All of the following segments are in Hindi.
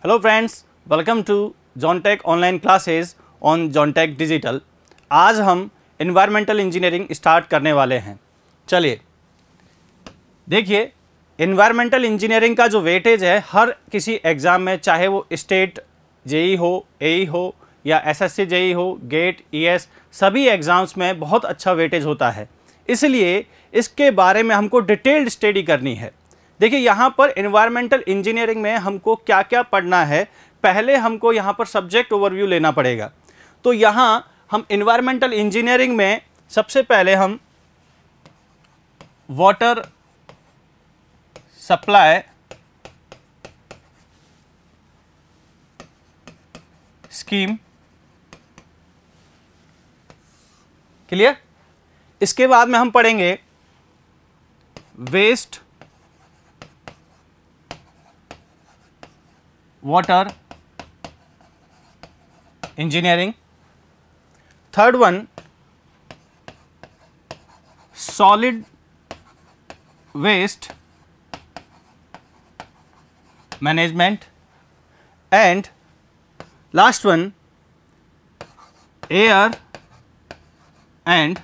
Hello friends, welcome to Johntech online classes on Johntech digital. आज हम एनवायरमेंटल इंजीनियरिंग स्टार्ट करने वाले हैं। चलिए देखिए, एनवायरमेंटल इंजीनियरिंग का जो वेटेज है हर किसी एग्ज़ाम में, चाहे वो स्टेट जेई हो, एई हो या एसएससी जेई हो, गेट, ईएस, सभी एग्ज़ाम्स में बहुत अच्छा वेटेज होता है। इसलिए इसके बारे में हमको डिटेल्ड स्टडी करनी है। देखिए, यहाँ पर एनवायरमेंटल इंजीनियरिंग में हमको क्या क्या पढ़ना है, पहले हमको यहाँ पर सब्जेक्ट ओवरव्यू लेना पड़ेगा। तो यहाँ हम एनवायरमेंटल इंजीनियरिंग में सबसे पहले हम वाटर सप्लाई स्कीम, क्लियर। इसके बाद में हम पढ़ेंगे waste water engineering. Third one solid waste management and last one air and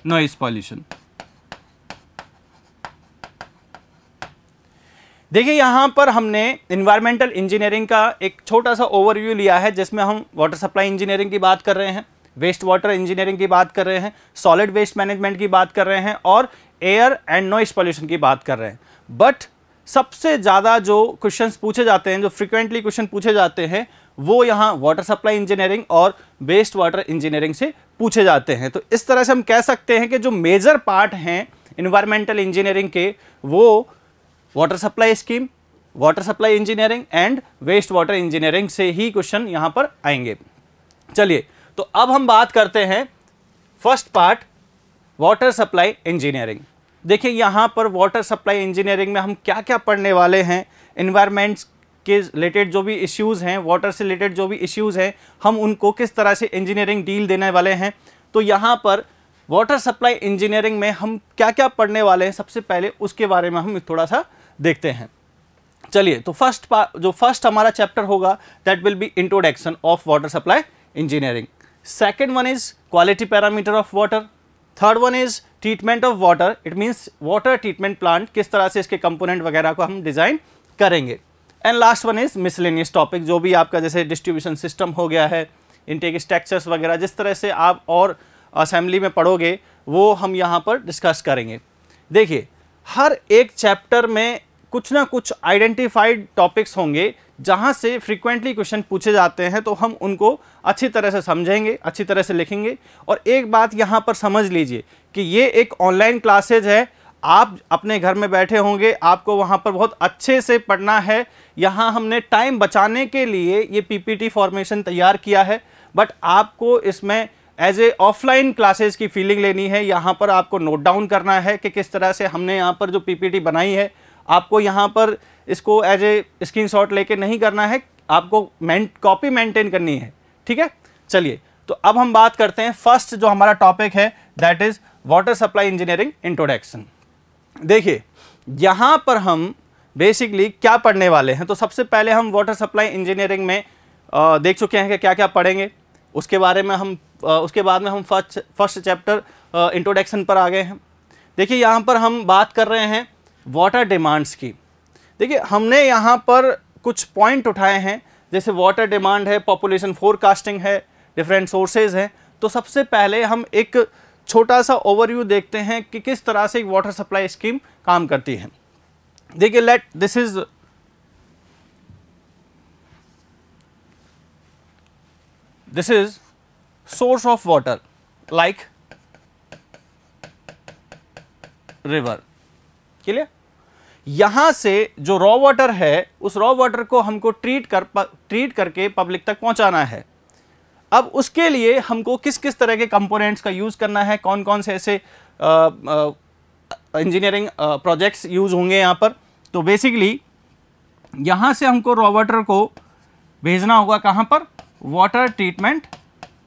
noise pollution. देखिए, यहाँ पर हमने इन्वायरमेंटल इंजीनियरिंग का एक छोटा सा ओवरव्यू लिया है, जिसमें हम वाटर सप्लाई इंजीनियरिंग की बात कर रहे हैं, वेस्ट वाटर इंजीनियरिंग की बात कर रहे हैं, सॉलिड वेस्ट मैनेजमेंट की बात कर रहे हैं और एयर एंड नॉइज पॉल्यूशन की बात कर रहे हैं। बट सबसे ज़्यादा जो क्वेश्चंस पूछे जाते हैं, जो फ्रिक्वेंटली क्वेश्चन पूछे जाते हैं, वो यहाँ वाटर सप्लाई इंजीनियरिंग और वेस्ट वाटर इंजीनियरिंग से पूछे जाते हैं। तो इस तरह से हम कह सकते हैं कि जो मेजर पार्ट हैं इन्वायरमेंटल इंजीनियरिंग के, वो water supply scheme, water supply engineering and waste water engineering से ही क्वेश्चन यहां पर आएंगे। चलिए, तो अब हम बात करते हैं first part, water supply engineering. देखिए, यहां पर वाटर सप्लाई इंजीनियरिंग में हम क्या क्या पढ़ने वाले हैं, एनवायरमेंट्स के रिलेटेड जो भी इश्यूज़ हैं, वाटर से रिलेटेड जो भी इश्यूज़ हैं, हम उनको किस तरह से इंजीनियरिंग डील देने वाले हैं। तो यहाँ पर वाटर सप्लाई इंजीनियरिंग में हम क्या क्या पढ़ने वाले हैं, सबसे पहले उसके बारे में हम थोड़ा सा देखते हैं। चलिए, तो फर्स्ट हमारा चैप्टर होगा that will be introduction of water supply engineering. Second one is quality parameter of water. Third one is treatment of water, it means water treatment plant, किस तरह से इसके कंपोनेंट वगैरह को हम डिजाइन करेंगे। And last one is miscellaneous topic, जो भी आपका जैसे डिस्ट्रीब्यूशन सिस्टम हो गया है, इनटेक स्ट्रक्चर्स वगैरह, जिस तरह से आप और असेंबली में पढ़ोगे वो हम यहाँ पर डिस्कस करेंगे। देखिए, हर एक चैप्टर में कुछ ना कुछ आइडेंटिफाइड टॉपिक्स होंगे जहाँ से फ्रीक्वेंटली क्वेश्चन पूछे जाते हैं, तो हम उनको अच्छी तरह से समझेंगे, अच्छी तरह से लिखेंगे। और एक बात यहाँ पर समझ लीजिए कि ये एक ऑनलाइन क्लासेज है, आप अपने घर में बैठे होंगे, आपको वहाँ पर बहुत अच्छे से पढ़ना है। यहाँ हमने टाइम बचाने के लिए ये पीपीटी फॉर्मेशन तैयार किया है, बट आपको इसमें एज ए ऑफलाइन क्लासेस की फीलिंग लेनी है। यहाँ पर आपको नोट डाउन करना है कि किस तरह से हमने यहाँ पर जो पीपीटी बनाई है, आपको यहाँ पर इसको एज ए स्क्रीनशॉट लेके नहीं करना है, आपको कॉपी मेंटेन करनी है, ठीक है। चलिए, तो अब हम बात करते हैं फर्स्ट जो हमारा टॉपिक है, that is water supply engineering introduction. देखिए, यहाँ पर हम बेसिकली क्या पढ़ने वाले हैं। तो सबसे पहले हम वाटर सप्लाई इंजीनियरिंग में देख चुके हैं कि क्या क्या पढ़ेंगे, उसके बारे में हम उसके बाद में हम फर्स्ट चैप्टर इंट्रोडक्शन पर आ गए हैं। देखिए, यहाँ पर हम बात कर रहे हैं वाटर डिमांड्स की। देखिए, हमने यहाँ पर कुछ पॉइंट उठाए हैं, जैसे वाटर डिमांड है, पॉपुलेशन फोरकास्टिंग है, डिफरेंट सोर्सेज हैं। तो सबसे पहले हम एक छोटा सा ओवरव्यू देखते हैं कि किस तरह से एक वाटर सप्लाई स्कीम काम करती है। देखिए, this is source of water like river, clear. यहां से जो रॉ वाटर है, उस रॉ वाटर को हमको ट्रीट करके पब्लिक तक पहुंचाना है। अब उसके लिए हमको किस किस तरह के कंपोनेंट्स का यूज करना है, कौन कौन से ऐसे इंजीनियरिंग प्रोजेक्ट्स यूज होंगे यहाँ पर। तो बेसिकली यहां से हमको रॉ वाटर को भेजना होगा कहां पर, water treatment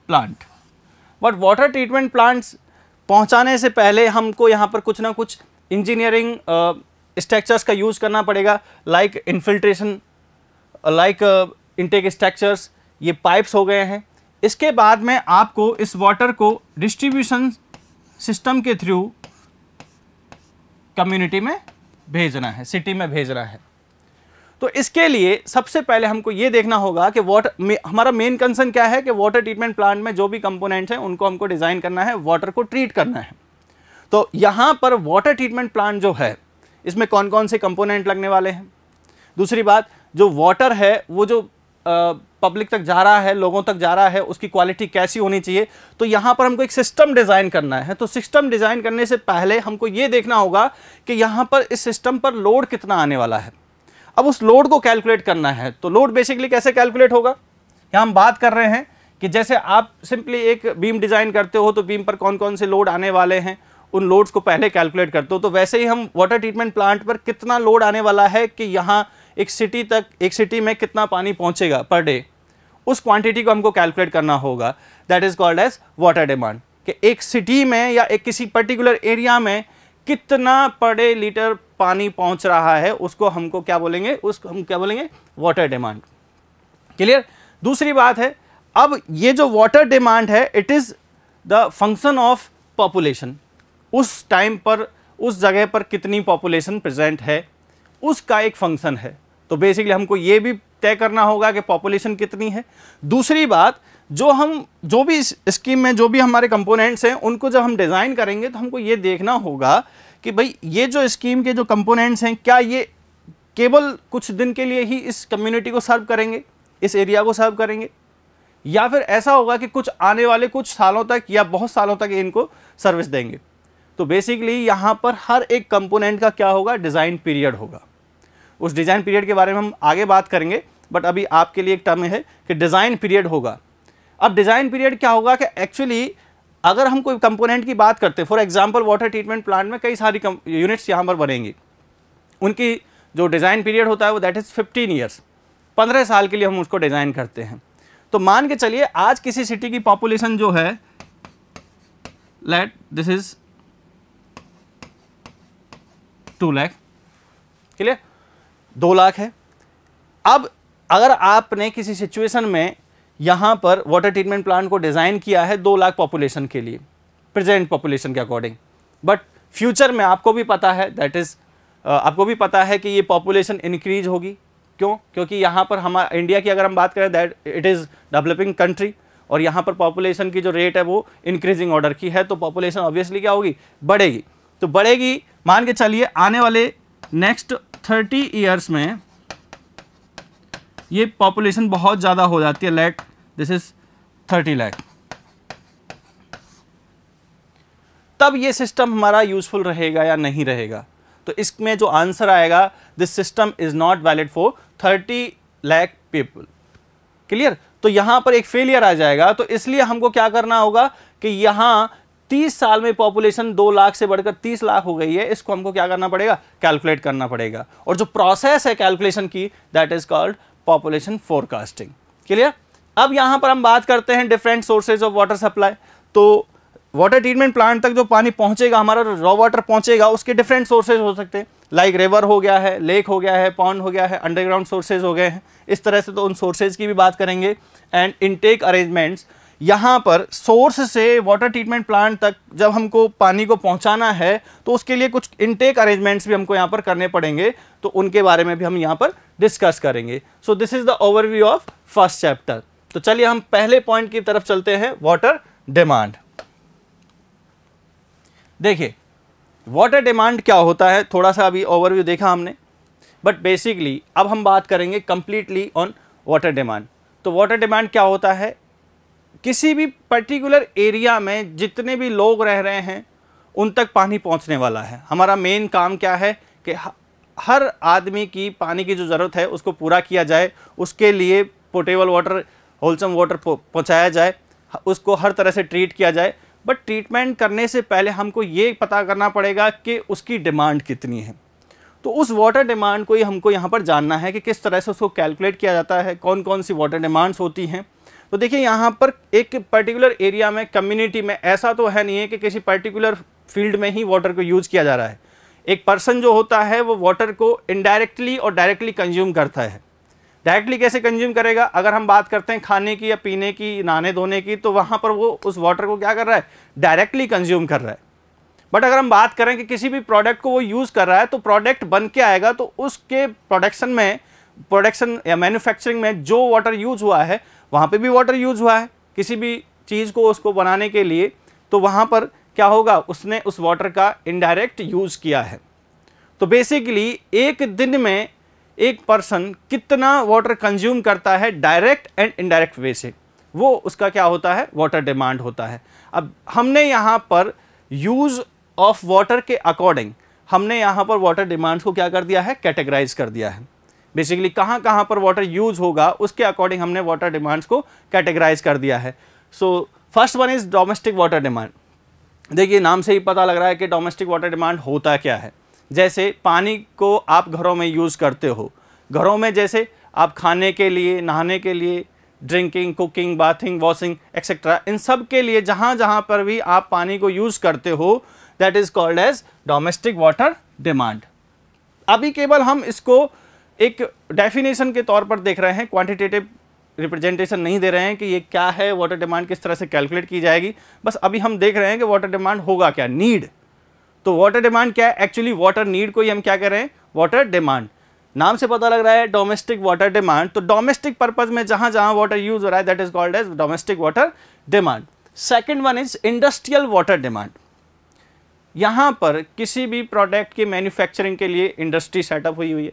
plant. But water treatment plants पहुंचाने से पहले हमको यहाँ पर कुछ ना कुछ इंजीनियरिंग स्ट्रक्चर्स का यूज़ करना पड़ेगा, like infiltration like intake structures, ये पाइप्स हो गए हैं। इसके बाद में आपको इस वाटर को डिस्ट्रीब्यूशन सिस्टम के थ्रू कम्युनिटी में भेजना है, सिटी में भेजना है। तो इसके लिए सबसे पहले हमको ये देखना होगा कि वाटर, हमारा मेन कंसर्न क्या है कि वाटर ट्रीटमेंट प्लांट में जो भी कंपोनेंट्स हैं उनको हमको डिज़ाइन करना है, वाटर को ट्रीट करना है। तो यहाँ पर वाटर ट्रीटमेंट प्लांट जो है इसमें कौन कौन से कंपोनेंट लगने वाले हैं। दूसरी बात, जो वाटर है वो जो पब्लिक तक जा रहा है, लोगों तक जा रहा है, उसकी क्वालिटी कैसी होनी चाहिए। तो यहाँ पर हमको एक सिस्टम डिज़ाइन करना है। तो सिस्टम डिज़ाइन करने से पहले हमको ये देखना होगा कि यहाँ पर इस सिस्टम पर लोड कितना आने वाला है। अब उस लोड को कैलकुलेट करना है। तो लोड बेसिकली कैसे कैलकुलेट होगा, यहाँ हम बात कर रहे हैं कि जैसे आप सिंपली एक बीम डिज़ाइन करते हो तो बीम पर कौन कौन से लोड आने वाले हैं, उन लोड्स को पहले कैलकुलेट करते हो। तो वैसे ही हम वाटर ट्रीटमेंट प्लांट पर कितना लोड आने वाला है कि यहाँ एक सिटी में कितना पानी पहुँचेगा पर डे, उस क्वांटिटी को हमको कैलकुलेट करना होगा। That is called as water demand, कि एक सिटी में या एक किसी पर्टिकुलर एरिया में कितना पर डे लीटर पानी पहुंच रहा है, उसको हमको क्या बोलेंगे, उसको हम क्या बोलेंगे, वाटर डिमांड। क्लियर। दूसरी बात है, अब ये जो वाटर डिमांड है it is the function of population. उस टाइम पर उस जगह पर कितनी पॉपुलेशन प्रेजेंट है उसका एक फंक्शन है। तो बेसिकली हमको ये भी तय करना होगा कि पॉपुलेशन कितनी है। दूसरी बात, जो भी इस स्कीम में जो भी हमारे कंपोनेंट्स हैं उनको जब हम डिज़ाइन करेंगे तो हमको ये देखना होगा कि भाई ये जो स्कीम के जो कंपोनेंट्स हैं क्या ये केवल कुछ दिन के लिए ही इस कम्युनिटी को सर्व करेंगे, इस एरिया को सर्व करेंगे, या फिर ऐसा होगा कि कुछ आने वाले कुछ सालों तक या बहुत सालों तक इनको सर्विस देंगे। तो बेसिकली यहाँ पर हर एक कंपोनेंट का क्या होगा, डिज़ाइन पीरियड होगा। उस डिज़ाइन पीरियड के बारे में हम आगे बात करेंगे, बट अभी आपके लिए एक टर्म है कि डिज़ाइन पीरियड होगा। अब डिज़ाइन पीरियड क्या होगा कि एक्चुअली अगर हम कोई कंपोनेंट की बात करते हैं, for example water treatment plant में कई सारी यूनिट्स यहाँ पर बनेंगी, उनकी जो डिज़ाइन पीरियड होता है वो दैट इज़ 15 ईयर्स, 15 साल के लिए हम उसको डिज़ाइन करते हैं। तो मान के चलिए आज किसी सिटी की पॉपुलेशन जो है, late this is 2 lakh, clear, 2 lakh है। अब अगर आपने किसी सिचुएशन में यहाँ पर वाटर ट्रीटमेंट प्लांट को डिज़ाइन किया है 2 लाख पॉपुलेशन के लिए, प्रेजेंट पॉपुलेशन के अकॉर्डिंग, बट फ्यूचर में आपको भी पता है दैट इज़ आपको भी पता है कि ये पॉपुलेशन इंक्रीज होगी। क्यों? क्योंकि यहाँ पर हमारा इंडिया की अगर हम बात करें that it is developing country, और यहाँ पर पॉपुलेशन की जो रेट है वो इंक्रीजिंग ऑर्डर की है, तो पॉपुलेशन ऑब्वियसली क्या होगी, बढ़ेगी। तो बढ़ेगी, मान के चलिए आने वाले नेक्स्ट 30 ईयर्स में ये पॉपुलेशन बहुत ज़्यादा हो जाती है, लेट दिस इज 30 लाख। तब ये सिस्टम हमारा यूजफुल रहेगा या नहीं रहेगा? तो इसमें जो आंसर आएगा, this system is not valid for 30 lakh people. Clear. तो यहां पर एक फेलियर आ जाएगा। तो इसलिए हमको क्या करना होगा कि यहां 30 साल में पॉपुलेशन 2 लाख से बढ़कर 30 लाख हो गई है, इसको हमको क्या करना पड़ेगा, कैलकुलेट करना पड़ेगा। और जो प्रोसेस है कैलकुलेशन की, that is called population forecasting. Clear. अब यहां पर हम बात करते हैं different sources of water supply. तो वाटर ट्रीटमेंट प्लांट तक जो पानी पहुंचेगा, हमारा रॉ वाटर पहुंचेगा, उसके डिफरेंट सोर्सेज हो सकते हैं, लाइक रिवर हो गया है, लेक हो गया है, पॉन्ड हो गया है, अंडरग्राउंड सोर्सेज हो गए हैं। इस तरह से तो उन सोर्सेज की भी बात करेंगे। एंड इनटेक अरेंजमेंट्स, यहाँ पर सोर्स से वाटर ट्रीटमेंट प्लांट तक जब हमको पानी को पहुँचाना है तो उसके लिए कुछ इनटेक अरेंजमेंट्स भी हमको यहाँ पर करने पड़ेंगे, तो उनके बारे में भी हम यहाँ पर डिस्कस करेंगे। सो this is the overview of first chapter. तो चलिए हम पहले पॉइंट की तरफ चलते हैं, वाटर डिमांड। देखिए वाटर डिमांड क्या होता है, थोड़ा सा अभी ओवरव्यू देखा हमने, बट बेसिकली अब हम बात करेंगे कंप्लीटली ऑन वाटर डिमांड। तो वाटर डिमांड क्या होता है, किसी भी पर्टिकुलर एरिया में जितने भी लोग रह रहे हैं उन तक पानी पहुंचने वाला है। हमारा मेन काम क्या है कि हर आदमी की पानी की जो ज़रूरत है उसको पूरा किया जाए, उसके लिए पोर्टेबल वाटर, होलसम वाटर पहुंचाया जाए, उसको हर तरह से ट्रीट किया जाए। बट ट्रीटमेंट करने से पहले हमको ये पता करना पड़ेगा कि उसकी डिमांड कितनी है। तो उस वाटर डिमांड को ही हमको यहाँ पर जानना है कि किस तरह से उसको कैलकुलेट किया जाता है, कौन कौन सी वाटर डिमांड्स होती हैं। तो देखिए यहाँ पर एक पर्टिकुलर एरिया में, कम्युनिटी में, ऐसा तो है नहीं है कि किसी पर्टिकुलर फील्ड में ही वाटर को यूज़ किया जा रहा है। एक पर्सन जो होता है वो वाटर को इनडायरेक्टली और डायरेक्टली कंज्यूम करता है। डायरेक्टली कैसे कंज्यूम करेगा? अगर हम बात करते हैं खाने की या पीने की, नहाने धोने की, तो वहाँ पर वो उस वाटर को क्या कर रहा है? डायरेक्टली कंज्यूम कर रहा है। बट अगर हम बात करें कि किसी भी प्रोडक्ट को वो यूज़ कर रहा है, तो प्रोडक्ट बन के आएगा, तो उसके प्रोडक्शन या मैन्युफैक्चरिंग में जो वाटर यूज़ हुआ है वहाँ पे भी वाटर यूज़ हुआ है किसी भी चीज़ को उसको बनाने के लिए, तो वहाँ पर क्या होगा? उसने उस वाटर का इनडायरेक्ट यूज़ किया है। तो बेसिकली एक दिन में एक पर्सन कितना वाटर कंज्यूम करता है डायरेक्ट एंड इनडायरेक्ट वे से, वो उसका क्या होता है? वाटर डिमांड होता है। अब हमने यहाँ पर यूज़ ऑफ वाटर के अकॉर्डिंग हमने यहाँ पर वाटर डिमांड्स को क्या कर दिया है? कैटेगराइज कर दिया है। बेसिकली कहाँ कहाँ पर वाटर यूज होगा उसके अकॉर्डिंग हमने वाटर डिमांड्स को कैटेगराइज कर दिया है। So first one is domestic water demand. देखिए नाम से ही पता लग रहा है कि डोमेस्टिक वाटर डिमांड होता क्या है। जैसे पानी को आप घरों में यूज़ करते हो, घरों में जैसे आप खाने के लिए, नहाने के लिए, drinking, cooking, bathing, washing etcetera, इन सब के लिए जहाँ जहाँ पर भी आप पानी को यूज़ करते हो, that is called as domestic water demand. अभी केवल हम इसको एक डेफिनेशन के तौर पर देख रहे हैं, क्वांटिटेटिव रिप्रेजेंटेशन नहीं दे रहे हैं कि ये क्या है, वाटर डिमांड किस तरह से कैलकुलेट की जाएगी। बस अभी हम देख रहे हैं कि वाटर डिमांड होगा क्या? नीड। तो वाटर डिमांड क्या है? एक्चुअली वाटर नीड को ही हम क्या कह रहे हैं? Water demand. नाम से पता लग रहा है डोमेस्टिक वाटर डिमांड, तो डोमेस्टिक पर्पज में जहां जहां वाटर यूज हो रहा है that is called as domestic water demand. Second one is industrial water demand. यहां पर किसी भी प्रोडक्ट की मैन्युफैक्चरिंग के लिए इंडस्ट्री सेटअप हुई है,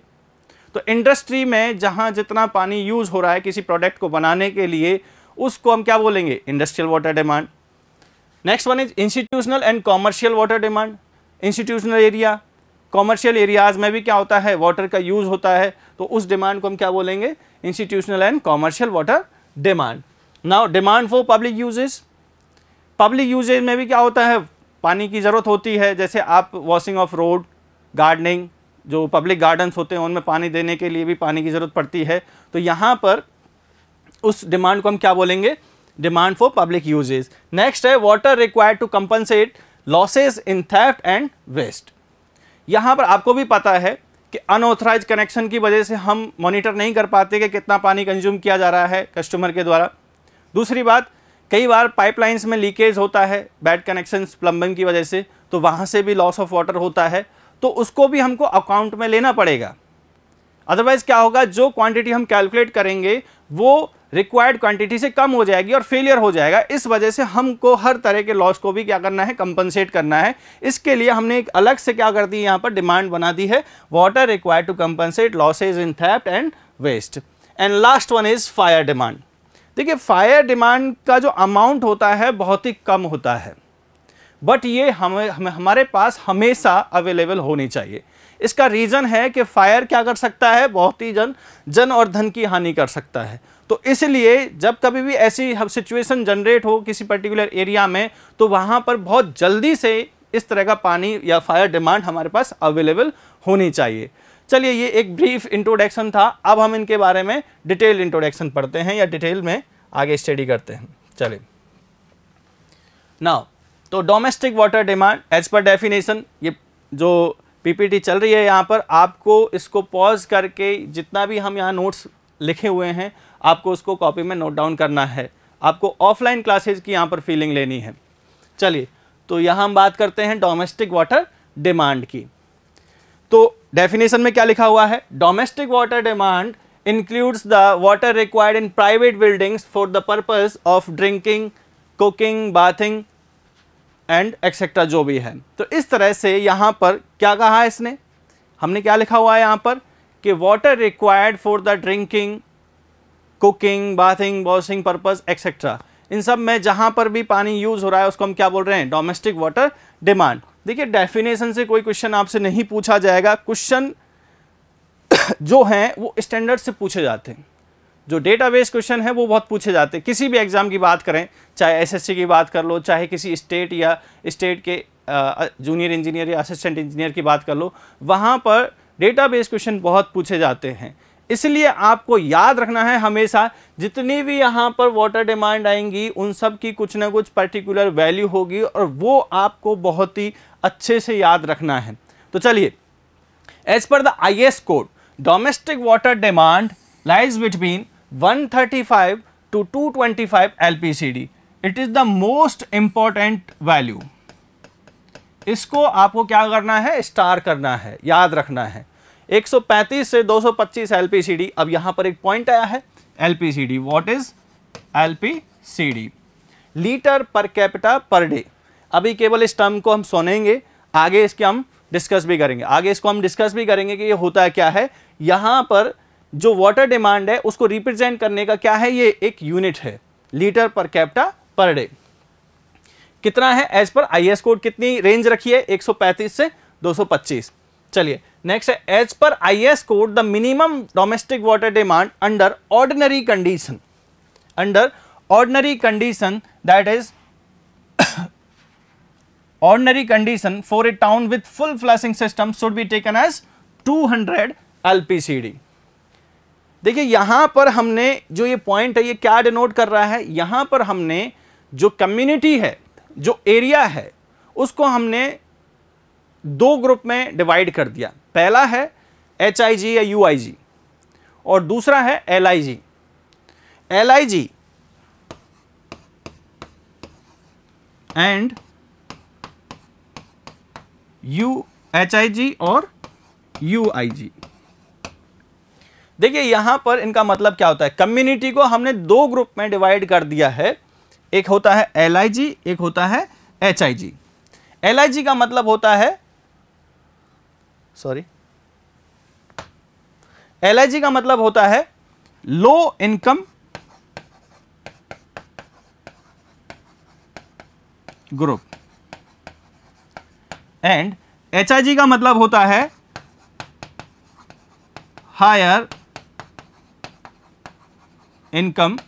तो इंडस्ट्री में जहां जितना पानी यूज हो रहा है किसी प्रोडक्ट को बनाने के लिए, उसको हम क्या बोलेंगे? Industrial water demand. Next one is institutional and commercial water demand. Institutional area, commercial areas में भी क्या होता है? वाटर का यूज होता है, तो उस डिमांड को हम क्या बोलेंगे? Institutional and commercial water demand. Now demand for public uses. Public uses में भी क्या होता है? पानी की ज़रूरत होती है। जैसे आप वॉशिंग ऑफ रोड, गार्डनिंग, जो पब्लिक गार्डन्स होते हैं उनमें पानी देने के लिए भी पानी की ज़रूरत पड़ती है, तो यहाँ पर उस डिमांड को हम क्या बोलेंगे? Demand for public usage. Next है water required to compensate losses in theft and waste. यहाँ पर आपको भी पता है कि अनऑथराइज कनेक्शन की वजह से हम मॉनिटर नहीं कर पाते कि कितना पानी कंज्यूम किया जा रहा है कस्टमर के द्वारा। दूसरी बात, कई बार पाइपलाइंस में लीकेज होता है बैड कनेक्शंस प्लम्बिंग की वजह से, तो वहाँ से भी लॉस ऑफ वाटर होता है, तो उसको भी हमको अकाउंट में लेना पड़ेगा। अदरवाइज क्या होगा? जो क्वांटिटी हम कैलकुलेट करेंगे वो रिक्वायर्ड क्वांटिटी से कम हो जाएगी और फेलियर हो जाएगा। इस वजह से हमको हर तरह के लॉस को भी क्या करना है? कंपनसेट करना है। इसके लिए हमने एक अलग से क्या कर दी? यहाँ पर डिमांड बना दी है, water required to compensate losses in theft and waste. And last one is fire demand. देखिए फायर डिमांड का जो अमाउंट होता है बहुत ही कम होता है, बट ये हमारे पास हमेशा अवेलेबल होनी चाहिए। इसका रीज़न है कि फायर क्या कर सकता है? बहुत ही जन और धन की हानि कर सकता है। तो इसलिए जब कभी भी ऐसी सिचुएशन जनरेट हो किसी पर्टिकुलर एरिया में, तो वहाँ पर बहुत जल्दी से इस तरह का पानी या फायर डिमांड हमारे पास अवेलेबल होनी चाहिए। चलिए ये एक ब्रीफ इंट्रोडक्शन था, अब हम इनके बारे में डिटेल इंट्रोडक्शन पढ़ते हैं या डिटेल में आगे स्टडी करते हैं। चलिए नाउ, तो domestic water demand as per definition, ये जो पीपीटी चल रही है यहाँ पर, आपको इसको पॉज करके जितना भी हम यहाँ नोट्स लिखे हुए हैं आपको उसको कॉपी में नोट डाउन करना है। आपको ऑफलाइन क्लासेज की यहाँ पर फीलिंग लेनी है। चलिए तो यहाँ हम बात करते हैं डोमेस्टिक वाटर डिमांड की। तो डेफिनेशन में क्या लिखा हुआ है? Domestic water demand includes the water required in private buildings for the purpose of drinking, cooking, bathing and etc. जो भी है। तो इस तरह से यहाँ पर क्या कहा है इसने? हमने क्या लिखा हुआ है यहाँ पर कि water required for the drinking, cooking, bathing, washing purpose etc. इन सब में जहाँ पर भी पानी यूज़ हो रहा है उसको हम क्या बोल रहे हैं? Domestic water demand. देखिए डेफिनेशन से कोई क्वेश्चन आपसे नहीं पूछा जाएगा। क्वेश्चन जो हैं वो स्टैंडर्ड से पूछे जाते हैं, जो डेटाबेस क्वेश्चन है वो बहुत पूछे जाते हैं। किसी भी एग्जाम की बात करें, चाहे एसएससी की बात कर लो, चाहे किसी स्टेट या स्टेट के जूनियर इंजीनियर या असिस्टेंट इंजीनियर की बात कर लो, वहाँ पर डेटाबेस क्वेश्चन बहुत पूछे जाते हैं। इसलिए आपको याद रखना है हमेशा जितनी भी यहाँ पर वाटर डिमांड आएंगी उन सब की कुछ ना कुछ पर्टिकुलर वैल्यू होगी और वो आपको बहुत ही अच्छे से याद रखना है। तो चलिए, as per the IS code, domestic water demand lies between 135 to 225 LPCD. It is the most important value. इसको आपको क्या करना है, स्टार करना है, याद रखना है। 135 से 225 LPCD। अब यहां पर एक पॉइंट आया है LPCD। What is LPCD? Litre per capita per day. अभी केवल इस टर्म को हम सुनेंगे, आगे इसके हम डिस्कस भी करेंगे, कि ये होता है क्या है। यहां पर जो वाटर डिमांड है उसको रिप्रेजेंट करने का क्या है, ये एक यूनिट है, litre per capita per day. कितना है एज पर IS कोड, कितनी रेंज रखी है, 135 से 225। चलिए नेक्स्ट है, as per IS code the minimum domestic water demand under ordinary condition that is ordinary condition for a town with full flushing system should be taken as 200 LPCD। देखिए यहां पर हमने जो ये पॉइंट है ये क्या डिनोट कर रहा है, यहां पर हमने जो कम्युनिटी है, जो एरिया है, उसको हमने दो ग्रुप में डिवाइड कर दिया। पहला है HIG या UIG और दूसरा है LIG। LIG एंड HIG और UIG। देखिए यहां पर इनका मतलब क्या होता है, कम्युनिटी को हमने दो ग्रुप में डिवाइड कर दिया है, एक होता है LIG, एक होता है HIG। LIG का मतलब होता है, LIG का मतलब होता है लो इनकम ग्रुप एंड HIG का मतलब होता है हायर इनकम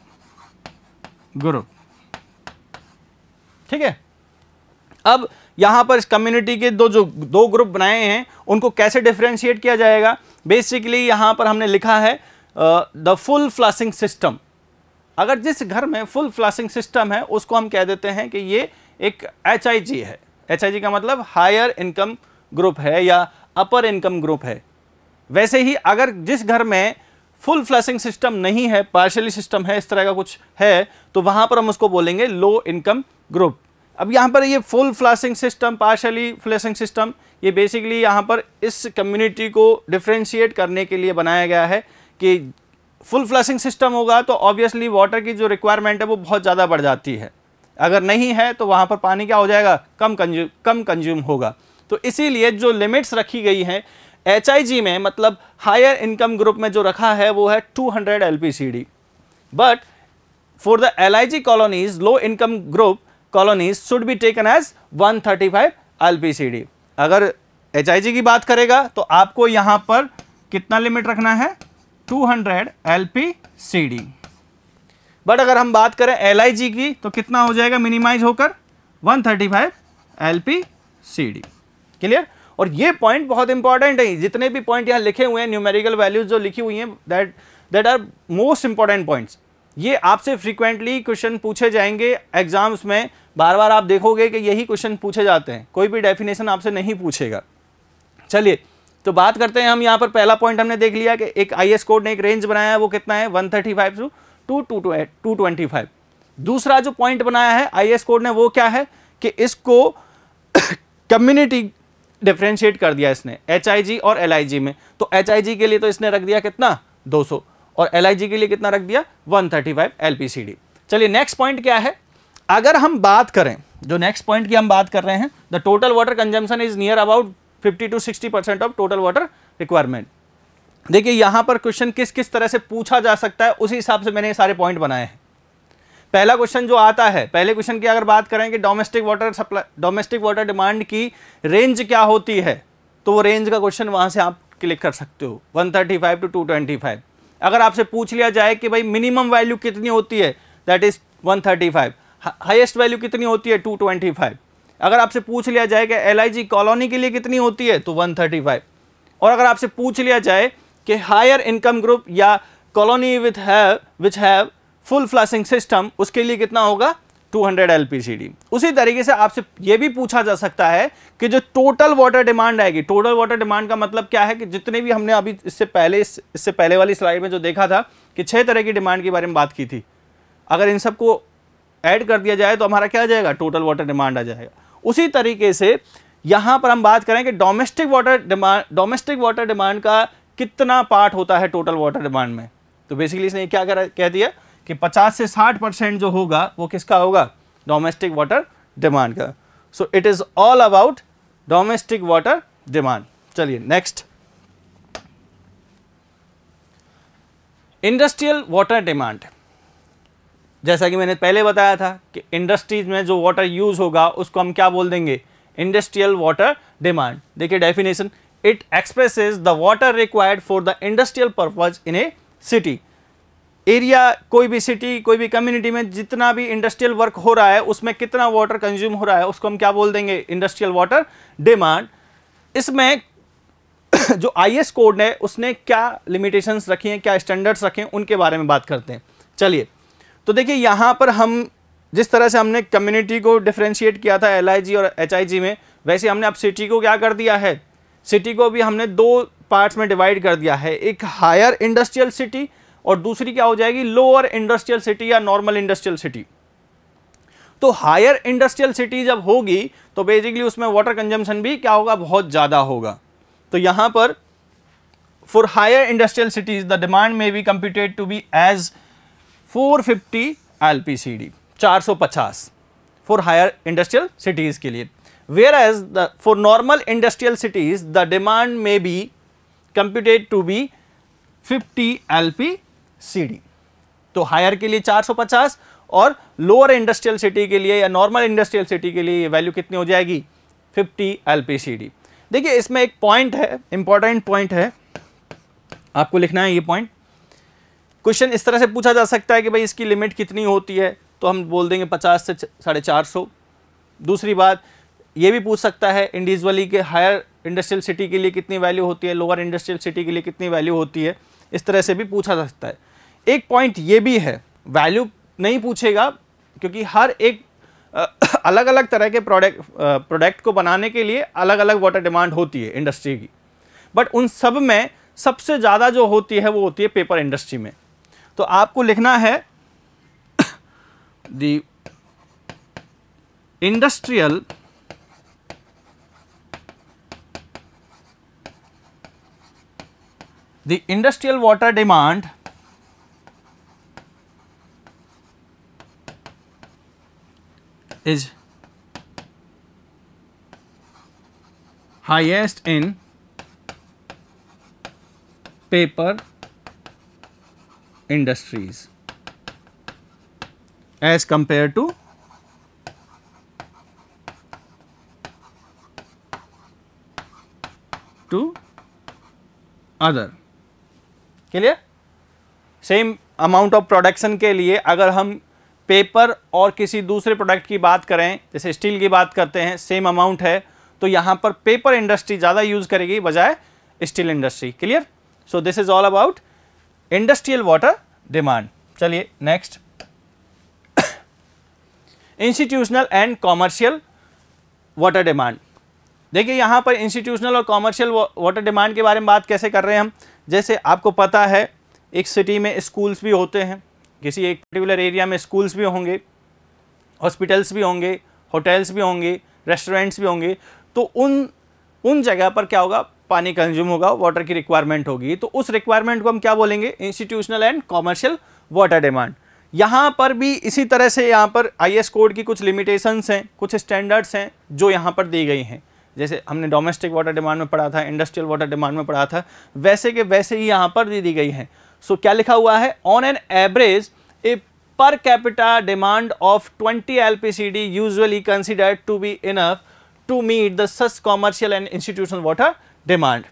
ग्रुप। ठीक है, अब यहां पर इस कम्युनिटी के दो ग्रुप बनाए हैं, उनको कैसे डिफरेंशिएट किया जाएगा। बेसिकली यहां पर हमने लिखा है द फुल फ्लशिंग सिस्टम। अगर जिस घर में फुल फ्लशिंग सिस्टम है उसको हम कह देते हैं कि ये एक HIG है। HIG का मतलब हायर इनकम ग्रुप है या अपर इनकम ग्रुप है। वैसे ही अगर जिस घर में फुल फ्लशिंग सिस्टम नहीं है, पार्शियली सिस्टम है, इस तरह का कुछ है, तो वहां पर हम उसको बोलेंगे लो इनकम ग्रुप। अब यहां पर ये full flushing system, partially flushing system, ये बेसिकली यहां पर इस कम्युनिटी को डिफरेंशिएट करने के लिए बनाया गया है कि फुल फ्लशिंग सिस्टम होगा तो ऑब्वियसली वाटर की जो रिक्वायरमेंट है वो बहुत ज़्यादा बढ़ जाती है, अगर नहीं है तो वहाँ पर पानी क्या हो जाएगा, कम कंज्यूम होगा। तो इसीलिए जो लिमिट्स रखी गई हैं HIG में, मतलब हायर इनकम ग्रुप में जो रखा है वो है 200 LPCD, but for the LIG colonies, low income group colonies should be taken as 135 LPCD। अगर HIG की बात करेगा तो आपको यहाँ पर कितना लिमिट रखना है, 200 LPCD। बट अगर हम बात करें LIG की तो कितना हो जाएगा मिनिमाइज होकर, 135 LPCD। क्लियर। और ये पॉइंट बहुत इंपॉर्टेंट है, जितने भी पॉइंट यहाँ लिखे हुए हैं, न्यूमेरिकल वैल्यूज जो लिखी हुई हैं, that are most important points. ये आपसे फ्रीक्वेंटली क्वेश्चन पूछे जाएंगे एग्जाम्स में, बार बार आप देखोगे कि यही क्वेश्चन पूछे जाते हैं, कोई भी डेफिनेशन आपसे नहीं पूछेगा। चलिए तो बात करते हैं हम। यहाँ पर पहला पॉइंट हमने देख लिया कि एक IS कोड ने एक रेंज बनाया है, वो कितना है 135 to 225। दूसरा जो पॉइंट बनाया है IS कोड ने वो क्या है कि इसको कम्युनिटी डिफरेंशिएट कर दिया इसने HIG और LIG में। तो HIG के लिए तो इसने रख दिया कितना 200 और LIG के लिए कितना रख दिया 135 LPCD। चलिए नेक्स्ट पॉइंट क्या है, अगर हम बात करें, जो नेक्स्ट पॉइंट की हम बात कर रहे हैं, the total water consumption is near about 50 to 60% of total water requirement. देखिए यहां पर क्वेश्चन किस किस तरह से पूछा जा सकता है, उसी हिसाब से मैंने ये सारे पॉइंट बनाए हैं। पहला क्वेश्चन जो आता है, पहले क्वेश्चन की अगर बात करें कि डोमेस्टिक वाटर डिमांड की रेंज क्या होती है, तो वो रेंज का क्वेश्चन वहां से आप क्लिक कर सकते हो, 135 to 225। अगर आपसे पूछ लिया जाए कि भाई मिनिमम वैल्यू कितनी होती है, दैट इज 135, हाईएस्ट वैल्यू कितनी होती है 225। अगर आपसे पूछ लिया जाए कि LIG कॉलोनी के लिए कितनी होती है तो 135। और अगर आपसे पूछ लिया जाए कि हायर इनकम ग्रुप या colony which have full flushing system, उसके लिए कितना होगा 200 LPCD। उसी तरीके से आपसे ये भी पूछा जा सकता है कि जो टोटल वाटर डिमांड आएगी, टोटल वाटर डिमांड का मतलब क्या है कि जितने भी हमने अभी इससे पहले वाली स्लाइड में जो देखा था कि 6 तरह की डिमांड के बारे में बात की थी, अगर इन सबको ऐड कर दिया जाए तो हमारा क्या आ जाएगा, टोटल वाटर डिमांड आ जाएगा। उसी तरीके से यहाँ पर हम बात करें कि डोमेस्टिक वाटर डिमांड का कितना पार्ट होता है टोटल वाटर डिमांड में, तो बेसिकली इसने क्या कह दिया कि 50 से 60% जो होगा वो किसका होगा, डोमेस्टिक वाटर डिमांड का। So it is all about domestic water demand. चलिए नेक्स्ट, इंडस्ट्रियल वाटर डिमांड। जैसा कि मैंने पहले बताया था कि इंडस्ट्रीज में जो वाटर यूज होगा उसको हम क्या बोल देंगे, इंडस्ट्रियल वाटर डिमांड। देखिए definition, it expresses the water required for the industrial purpose in a city. Area, कोई भी सिटी, कोई भी कम्युनिटी में जितना भी इंडस्ट्रियल वर्क हो रहा है उसमें कितना वाटर कंज्यूम हो रहा है उसको हम क्या बोल देंगे, इंडस्ट्रियल वाटर डिमांड। इसमें जो IS कोड है उसने क्या लिमिटेशंस रखी हैं, क्या स्टैंडर्ड्स रखे हैं, उनके बारे में बात करते हैं। चलिए, तो देखिए यहाँ पर हम जिस तरह से हमने कम्युनिटी को डिफरेंशिएट किया था LIG और HIG में, वैसे हमने अब सिटी को क्या कर दिया है, सिटी को भी हमने 2 पार्ट्स में डिवाइड कर दिया है, एक हायर इंडस्ट्रियल सिटी और दूसरी क्या हो जाएगी, लोअर इंडस्ट्रियल सिटी या नॉर्मल इंडस्ट्रियल सिटी। तो हायर इंडस्ट्रियल सिटी जब होगी तो बेसिकली उसमें वाटर कंजम्पशन भी क्या होगा, बहुत ज़्यादा होगा। तो यहाँ पर for higher industrial cities the demand may be computed to be as 450 LPCD, 450 for higher industrial cities के लिए। whereas for normal industrial cities the demand may be computed to be 50 LPCD। तो हायर के लिए 450 और लोअर इंडस्ट्रियल सिटी के लिए या नॉर्मल इंडस्ट्रियल सिटी के लिए ये वैल्यू कितनी हो जाएगी, 50 LPCD। देखिए इसमें एक पॉइंट है, इंपॉर्टेंट पॉइंट है, आपको लिखना है ये पॉइंट। क्वेश्चन इस तरह से पूछा जा सकता है कि भाई इसकी लिमिट कितनी होती है, तो हम बोल देंगे 50 से 450। दूसरी बात ये भी पूछ सकता है इंडिविजुअली के हायर इंडस्ट्रियल सिटी के लिए कितनी वैल्यू होती है, लोअर इंडस्ट्रियल सिटी के लिए कितनी वैल्यू होती है, इस तरह से भी पूछा जा सकता है। एक पॉइंट ये भी है, वैल्यू नहीं पूछेगा क्योंकि हर एक अलग अलग तरह के प्रोडक्ट को बनाने के लिए अलग अलग वाटर डिमांड होती है इंडस्ट्री की, बट उन सब में सबसे ज़्यादा जो होती है वो होती है पेपर इंडस्ट्री में। तो आपको लिखना है the industrial water demand is highest in paper industries as compared to other। Clear? Same amount of production के लिए अगर हम पेपर और किसी दूसरे प्रोडक्ट की बात करें, जैसे स्टील की बात करते हैं, सेम अमाउंट है, तो यहाँ पर पेपर इंडस्ट्री ज़्यादा यूज़ करेगी बजाय steel industry. Clear? So this is all about industrial water demand. चलिए next, institutional and commercial water demand. देखिए यहाँ पर इंस्टीट्यूशनल और कॉमर्शियल वाटर डिमांड के बारे में बात कैसे कर रहे हैं हम। जैसे आपको पता है एक सिटी में स्कूल्स भी होते हैं, किसी एक पर्टिकुलर एरिया में स्कूल्स भी होंगे, हॉस्पिटल्स भी होंगे, होटल्स भी होंगे, रेस्टोरेंट्स भी होंगे। तो उन जगह पर क्या होगा, पानी कंज्यूम होगा, वाटर की रिक्वायरमेंट होगी। तो उस रिक्वायरमेंट को हम क्या बोलेंगे, institutional and commercial water demand. यहाँ पर भी इसी तरह से यहाँ पर IS कोड की कुछ लिमिटेशंस हैं, कुछ स्टैंडर्ड्स हैं जो यहाँ पर दी गई हैं। जैसे हमने डोमेस्टिक वाटर डिमांड में पढ़ा था, इंडस्ट्रियल वाटर डिमांड में पढ़ा था, वैसे के वैसे ही यहाँ पर दी गई हैं। सो क्या लिखा हुआ है, on an average a per capita demand of 20 LPCD usually considered to be enough to meet the such commercial and institutional water demand.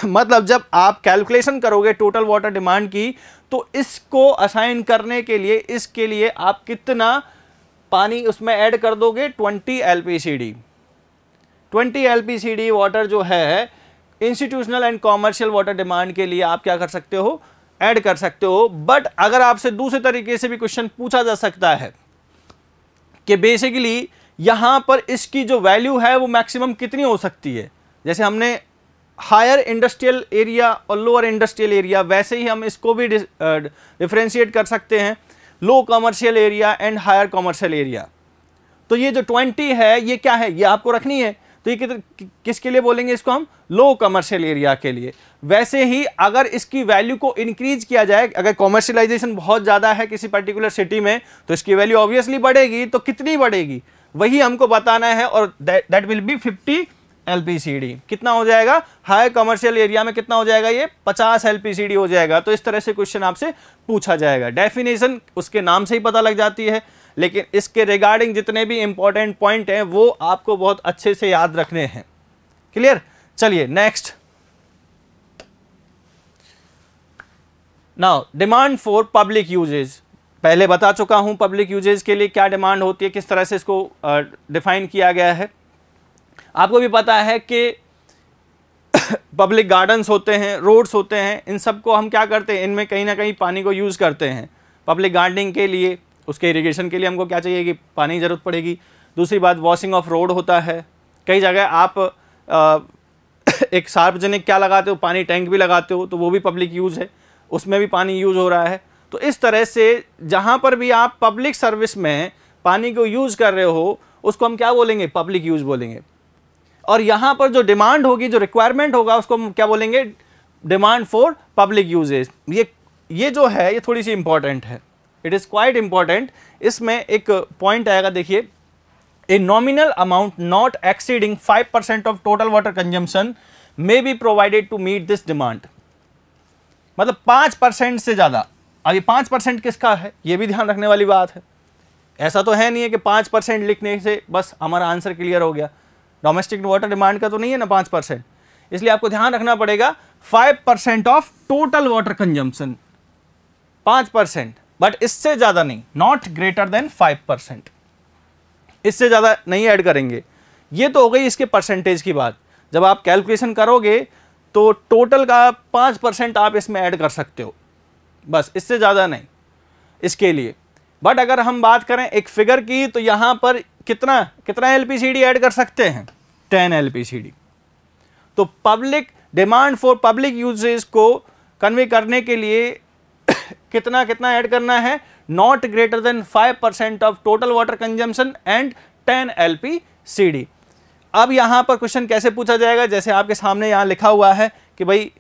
मतलब जब आप कैलकुलेशन करोगे टोटल वाटर डिमांड की, तो इसको असाइन करने के लिए, इसके लिए आप कितना पानी उसमें ऐड कर दोगे, 20 LPCD। 20 LPCD वाटर जो है institutional and commercial water demand के लिए आप क्या कर सकते हो, ऐड कर सकते हो। बट अगर आपसे दूसरे तरीके से भी क्वेश्चन पूछा जा सकता है कि बेसिकली यहाँ पर इसकी जो वैल्यू है वो मैक्सिमम कितनी हो सकती है। जैसे हमने हायर इंडस्ट्रियल एरिया और लोअर इंडस्ट्रियल एरिया, वैसे ही हम इसको भी डिफ्रेंशिएट कर सकते हैं, low commercial area and higher commercial area. तो ये जो 20 है ये क्या है, ये आपको रखनी है, तो ये किसके लिए बोलेंगे, इसको हम लो कमर्शियल एरिया के लिए। वैसे ही अगर इसकी वैल्यू को इंक्रीज किया जाए, अगर कॉमर्शियलाइजेशन बहुत ज़्यादा है किसी पर्टिकुलर सिटी में, तो इसकी वैल्यू ऑब्वियसली बढ़ेगी। तो कितनी बढ़ेगी वही हमको बताना है, और दैट विल बी 50 LPCD। कितना हो जाएगा, हाई कमर्शियल एरिया में कितना हो जाएगा, ये 50 LPCD हो जाएगा। तो इस तरह से क्वेश्चन आपसे पूछा जाएगा। डेफिनेशन उसके नाम से ही पता लग जाती है, लेकिन इसके रिगार्डिंग जितने भी इंपॉर्टेंट पॉइंट हैं वो आपको बहुत अच्छे से याद रखने हैं। क्लियर। चलिए next. Now demand for public uses, पहले बता चुका हूं पब्लिक यूजेज के लिए क्या डिमांड होती है, किस तरह से इसको डिफाइन किया गया है। आपको भी पता है कि पब्लिक गार्डन्स होते हैं, रोड्स होते हैं, इन सब को हम क्या करते हैं, इनमें कहीं ना कहीं पानी को यूज़ करते हैं। पब्लिक गार्डनिंग के लिए, उसके इरिगेशन के लिए हमको क्या चाहिए कि पानी की ज़रूरत पड़ेगी। दूसरी बात, वॉशिंग ऑफ रोड होता है। कई जगह आप एक सार्वजनिक क्या लगाते हो, पानी टैंक भी लगाते हो, तो वो भी पब्लिक यूज़ है, उसमें भी पानी यूज़ हो रहा है। तो इस तरह से जहाँ पर भी आप पब्लिक सर्विस में पानी को यूज़ कर रहे हो उसको हम क्या बोलेंगे, पब्लिक यूज़ बोलेंगे। और यहाँ पर जो डिमांड होगी, जो रिक्वायरमेंट होगा, उसको हम क्या बोलेंगे, डिमांड फॉर पब्लिक यूजेज। ये जो है ये थोड़ी सी इंपॉर्टेंट है, इट इज़ क्वाइट इंपॉर्टेंट। इसमें एक पॉइंट आएगा, देखिए, a nominal amount not exceeding 5% of total water consumption may be provided to meet this demand. मतलब 5% से ज़्यादा। अब ये 5% किसका है, ये भी ध्यान रखने वाली बात है। ऐसा तो है नहीं है कि 5% लिखने से बस हमारा आंसर क्लियर हो गया। डोमेस्टिक वाटर डिमांड का तो नहीं है ना 5%, इसलिए आपको ध्यान रखना पड़ेगा 5% of total water consumption, 5%, but इससे ज़्यादा नहीं, नॉट ग्रेटर देन 5%, इससे ज़्यादा नहीं ऐड करेंगे। ये तो हो गई इसके परसेंटेज की बात। जब आप कैलकुलेशन करोगे तो टोटल का 5% आप इसमें ऐड कर सकते हो, बस, इससे ज़्यादा नहीं इसके लिए। बट अगर हम बात करें एक फिगर की, तो यहाँ पर कितना LPCD ऐड कर सकते हैं, 10 LPCD। तो public demand for public uses को कन्वे करने के लिए कितना ऐड करना है, not greater than 5% of total water consumption and 10 LPCD। अब यहाँ पर क्वेश्चन कैसे पूछा जाएगा, जैसे आपके सामने यहाँ लिखा हुआ है कि भाई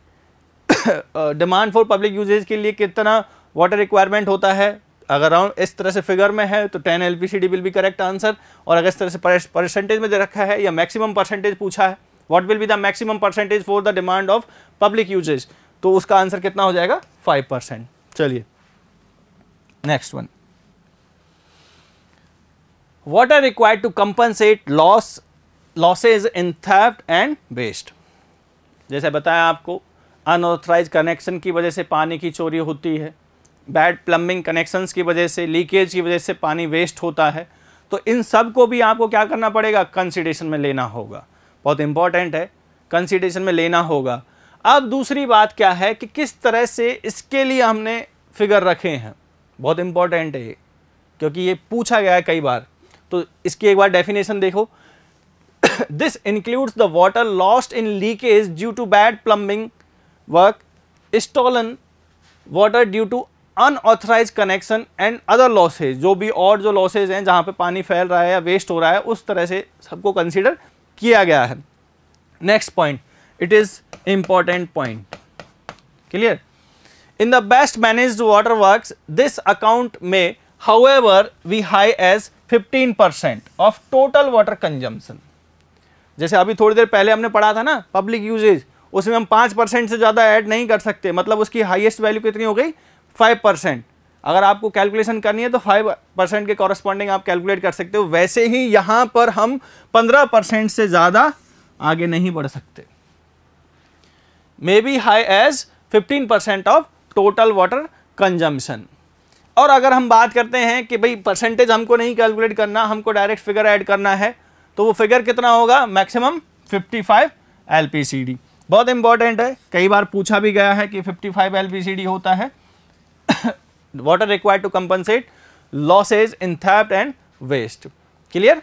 डिमांड फॉर पब्लिक यूजेज के लिए कितना वाटर रिक्वायरमेंट होता है। अगर इस तरह से फिगर में है तो 10 LPCD will be correct answer. और अगर इस तरह से परसेंटेज में दे रखा है या मैक्सिमम परसेंटेज पूछा है, what will be the maximum percentage for the demand of public uses, तो उसका आंसर कितना हो जाएगा, 5%। चलिए next one, what are required to compensate losses in theft and waste. जैसे बताया आपको, अनऑथराइज कनेक्शन की वजह से पानी की चोरी होती है, बैड प्लम्बिंग कनेक्शंस की वजह से, लीकेज की वजह से पानी वेस्ट होता है। तो इन सब को भी आपको क्या करना पड़ेगा, कंसीडरेशन में लेना होगा। बहुत इंपॉर्टेंट है, कंसीडरेशन में लेना होगा। अब दूसरी बात क्या है कि किस तरह से इसके लिए हमने फिगर रखे हैं, बहुत इंपॉर्टेंट है ये, क्योंकि ये पूछा गया है कई बार। तो इसकी एक बार डेफिनेशन देखो, this includes the water lost in leakage due to bad plumbing work, stolen water due to unauthorised connection and other losses. जो भी और जो लॉसेज हैं जहाँ पे पानी फैल रहा है या वेस्ट हो रहा है, उस तरह से सबको कंसीडर किया गया है। Next point, it is important point, clear. In the best managed water works this account में however we high as 15% of total water consumption. जैसे अभी थोड़ी देर पहले हमने पढ़ा था ना पब्लिक यूजेज, उसमें हम 5% से ज़्यादा ऐड नहीं कर सकते, मतलब उसकी हाईएस्ट वैल्यू कितनी हो गई, 5%। अगर आपको कैलकुलेशन करनी है तो 5% के कॉरस्पॉन्डिंग आप कैलकुलेट कर सकते हो। वैसे ही यहाँ पर हम 15% से ज़्यादा आगे नहीं बढ़ सकते, may be high as 15% of total water consumption. और अगर हम बात करते हैं कि भाई परसेंटेज हमको नहीं कैलकुलेट करना, हमको डायरेक्ट फिगर ऐड करना है, तो वो फिगर कितना होगा, मैक्सिमम 55 LPCD। बहुत इंपॉर्टेंट है, कई बार पूछा भी गया है कि 55 LPCD होता है water required to compensate losses in theft and waste. Clear?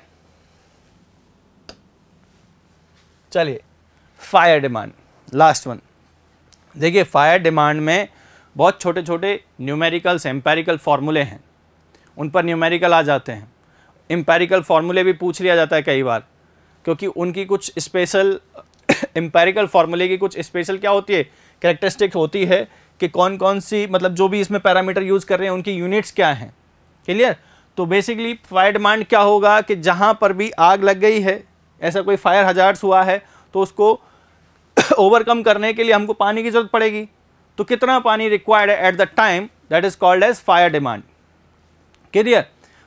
चलिए फायर डिमांड, लास्ट वन। देखिए फायर डिमांड में बहुत छोटे छोटे न्यूमेरिकल्स एम्पेरिकल फॉर्मूले हैं, उन पर न्यूमेरिकल आ जाते हैं। एम्पेरिकल फॉर्मूले भी पूछ लिया जाता है कई बार, क्योंकि उनकी कुछ स्पेशल एम्पेरिकल फॉर्मूले की कुछ स्पेशल क्या होती है, कैरेक्टरिस्टिक होती है कि कौन कौन सी, मतलब जो भी इसमें पैरामीटर यूज़ कर रहे हैं उनकी यूनिट्स क्या हैं। क्लियर? तो बेसिकली फायर डिमांड क्या होगा कि जहाँ पर भी आग लग गई है, ऐसा कोई फायर हजार्ड्स हुआ है, तो उसको ओवरकम करने के लिए हमको पानी की जरूरत पड़ेगी। तो कितना पानी रिक्वायर्ड है at the time, that is called as fire demand. Clear?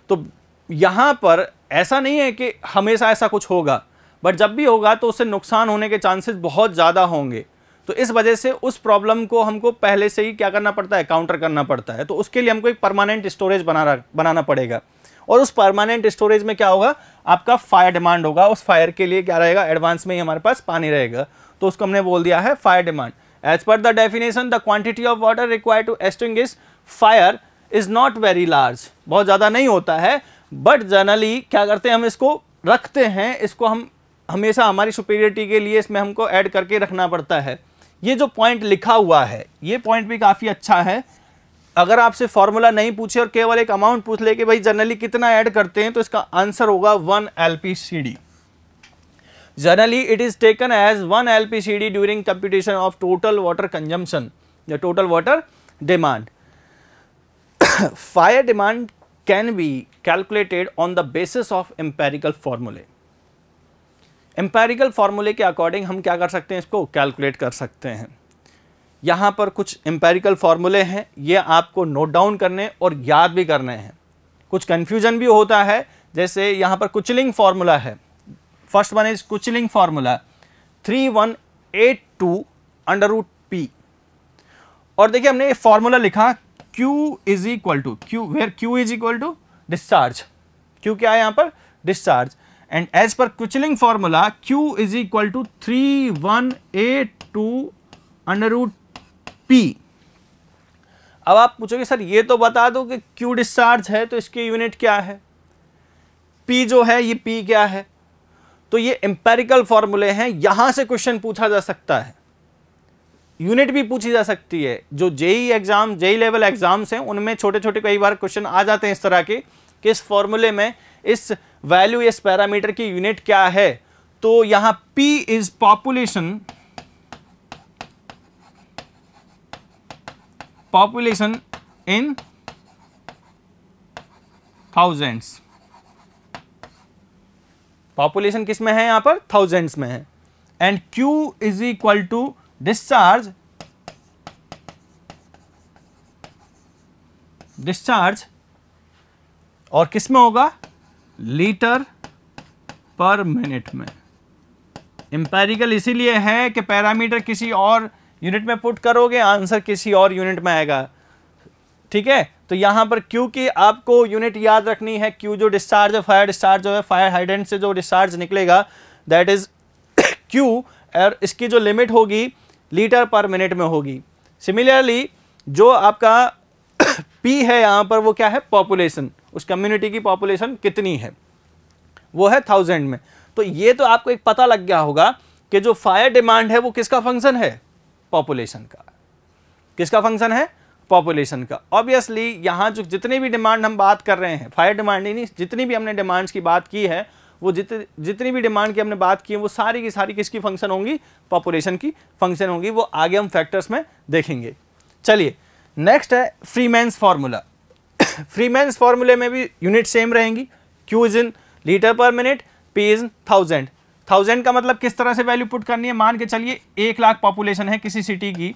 तो यहाँ पर ऐसा नहीं है कि हमेशा ऐसा कुछ होगा, बट जब भी होगा तो उससे नुकसान होने के चांसेस बहुत ज़्यादा होंगे। तो इस वजह से उस प्रॉब्लम को हमको पहले से ही क्या करना पड़ता है, काउंटर करना पड़ता है। तो उसके लिए हमको एक परमानेंट स्टोरेज बनाना पड़ेगा, और उस परमानेंट स्टोरेज में क्या होगा, आपका फायर डिमांड होगा। उस फायर के लिए क्या रहेगा, एडवांस में ही हमारे पास पानी रहेगा, तो उसको हमने बोल दिया है fire demand. As per the definition the quantity of water required to extinguish fire is not very large, बहुत ज़्यादा नहीं होता है, बट जनरली क्या करते हैं, हम इसको रखते हैं, इसको हम हमेशा हमारी सुपीरियरिटी के लिए इसमें हमको ऐड करके रखना पड़ता है। ये जो पॉइंट लिखा हुआ है, ये पॉइंट भी काफ़ी अच्छा है। अगर आपसे फॉर्मूला नहीं पूछे और केवल एक अमाउंट पूछ ले कि भाई जनरली कितना ऐड करते हैं, तो इसका आंसर होगा 1 LPCD। Generally it is taken as 1 LPCD during computation of total water consumption या total water demand. Fire demand can be calculated on the basis of empirical formulae. Empirical फॉर्मूले के अकॉर्डिंग हम क्या कर सकते हैं, इसको कैलकुलेट कर सकते हैं। यहाँ पर कुछ एम्पेरिकल फॉर्मूले हैं, ये आपको नोट डाउन करने और याद भी करने हैं। कुछ कन्फ्यूजन भी होता है, जैसे यहाँ पर कुचलिंग फॉर्मूला है। First one is Kuichling formula 3182 under root p. और देखिए हमने ये फॉर्मूला लिखा Q is equal to Q, where Q is equal to discharge. Q क्या है यहाँ पर, discharge. And as per Kuichling formula Q is equal to 3182 under root P। अब आप पूछोगे सर ये तो बता दो कि Q डिस्चार्ज है तो इसकी यूनिट क्या है, P जो है ये P क्या है। तो ये एम्पेरिकल फॉर्मूले हैं, यहां से क्वेश्चन पूछा जा सकता है, यूनिट भी पूछी जा सकती है। जो JE exam, JE level exams हैं, उनमें छोटे छोटे कई बार क्वेश्चन आ जाते हैं इस तरह के कि इस फॉर्मूले में इस वैल्यू, इस पैरामीटर की यूनिट क्या है। तो यहां P is population, population in thousands. Population किस में है, यहां पर थाउजेंड्स में है। And Q is equal to discharge, discharge और किस में होगा, लीटर पर मिनट में। एम्पेरिकल इसीलिए है कि पैरामीटर किसी और यूनिट में पुट करोगे, आंसर किसी और यूनिट में आएगा। ठीक है, तो यहां पर Q की आपको यूनिट याद रखनी है। Q जो डिस्चार्ज है, फायर डिस्चार्ज जो है, फायर हाइड्रेंट से जो डिस्चार्ज निकलेगा दैट इज Q, और इसकी जो लिमिट होगी लीटर पर मिनट में होगी। सिमिलरली जो आपका P है यहाँ पर, वो क्या है, पॉपुलेशन, उस कम्युनिटी की पॉपुलेशन कितनी है, वो है 1000 में। तो ये तो आपको एक पता लग गया होगा कि जो फायर डिमांड है वो किसका फंक्शन है, पॉपुलेशन का। किसका फंक्शन है, पॉपुलेशन का। ऑब्वियसली यहाँ जो जितनी भी डिमांड हम बात कर रहे हैं, फायर डिमांड ही नहीं, जितनी भी हमने डिमांड्स की बात की है, वो जितनी भी डिमांड की हमने बात की है, वो सारी की सारी किसकी फंक्शन होंगी, पॉपुलेशन की फंक्शन होंगी। वो आगे हम फैक्टर्स में देखेंगे। चलिए नेक्स्ट है फ्रीमैन्स फार्मूला। फ्रीमैन्स फार्मूले में भी यूनिट सेम रहेंगी। Q is in litre per minute, P is in 1000। 1000 का मतलब किस तरह से वैल्यू पुट करनी है, मान के चलिए 1 लाख पॉपुलेशन है किसी सिटी की,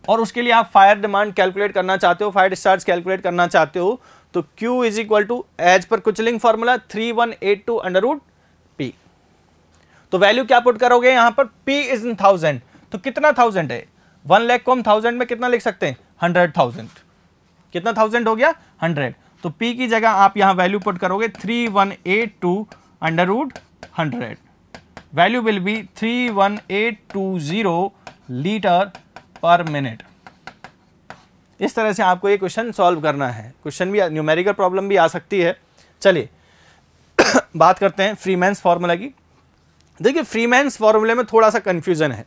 और उसके लिए आप फायर डिमांड कैलकुलेट करना चाहते हो, फायर डिस्चार्ज कैलकुलेट करना चाहते हो, तो Q is equal to as per Kuichling formula 3182 under root P। तो वैल्यू क्या पुट करोगे यहाँ पर, P इज इन 1000। तो कितना 1000 है, 1 लाख को हम 1000 में कितना लिख सकते हैं, 100,000। कितना 1000 हो गया, 100। तो P की जगह आप यहाँ वैल्यू पुट करोगे 3182 under root 100। Value will be 31820 litre per minute. इस तरह से आपको ये क्वेश्चन सॉल्व करना है। क्वेश्चन भी, न्यूमेरिकल प्रॉब्लम भी आ सकती है। चलिए बात करते हैं फ्रीमैन्स फार्मूला की। देखिए फ्रीमैन्स फार्मूले में थोड़ा सा कंफ्यूजन है।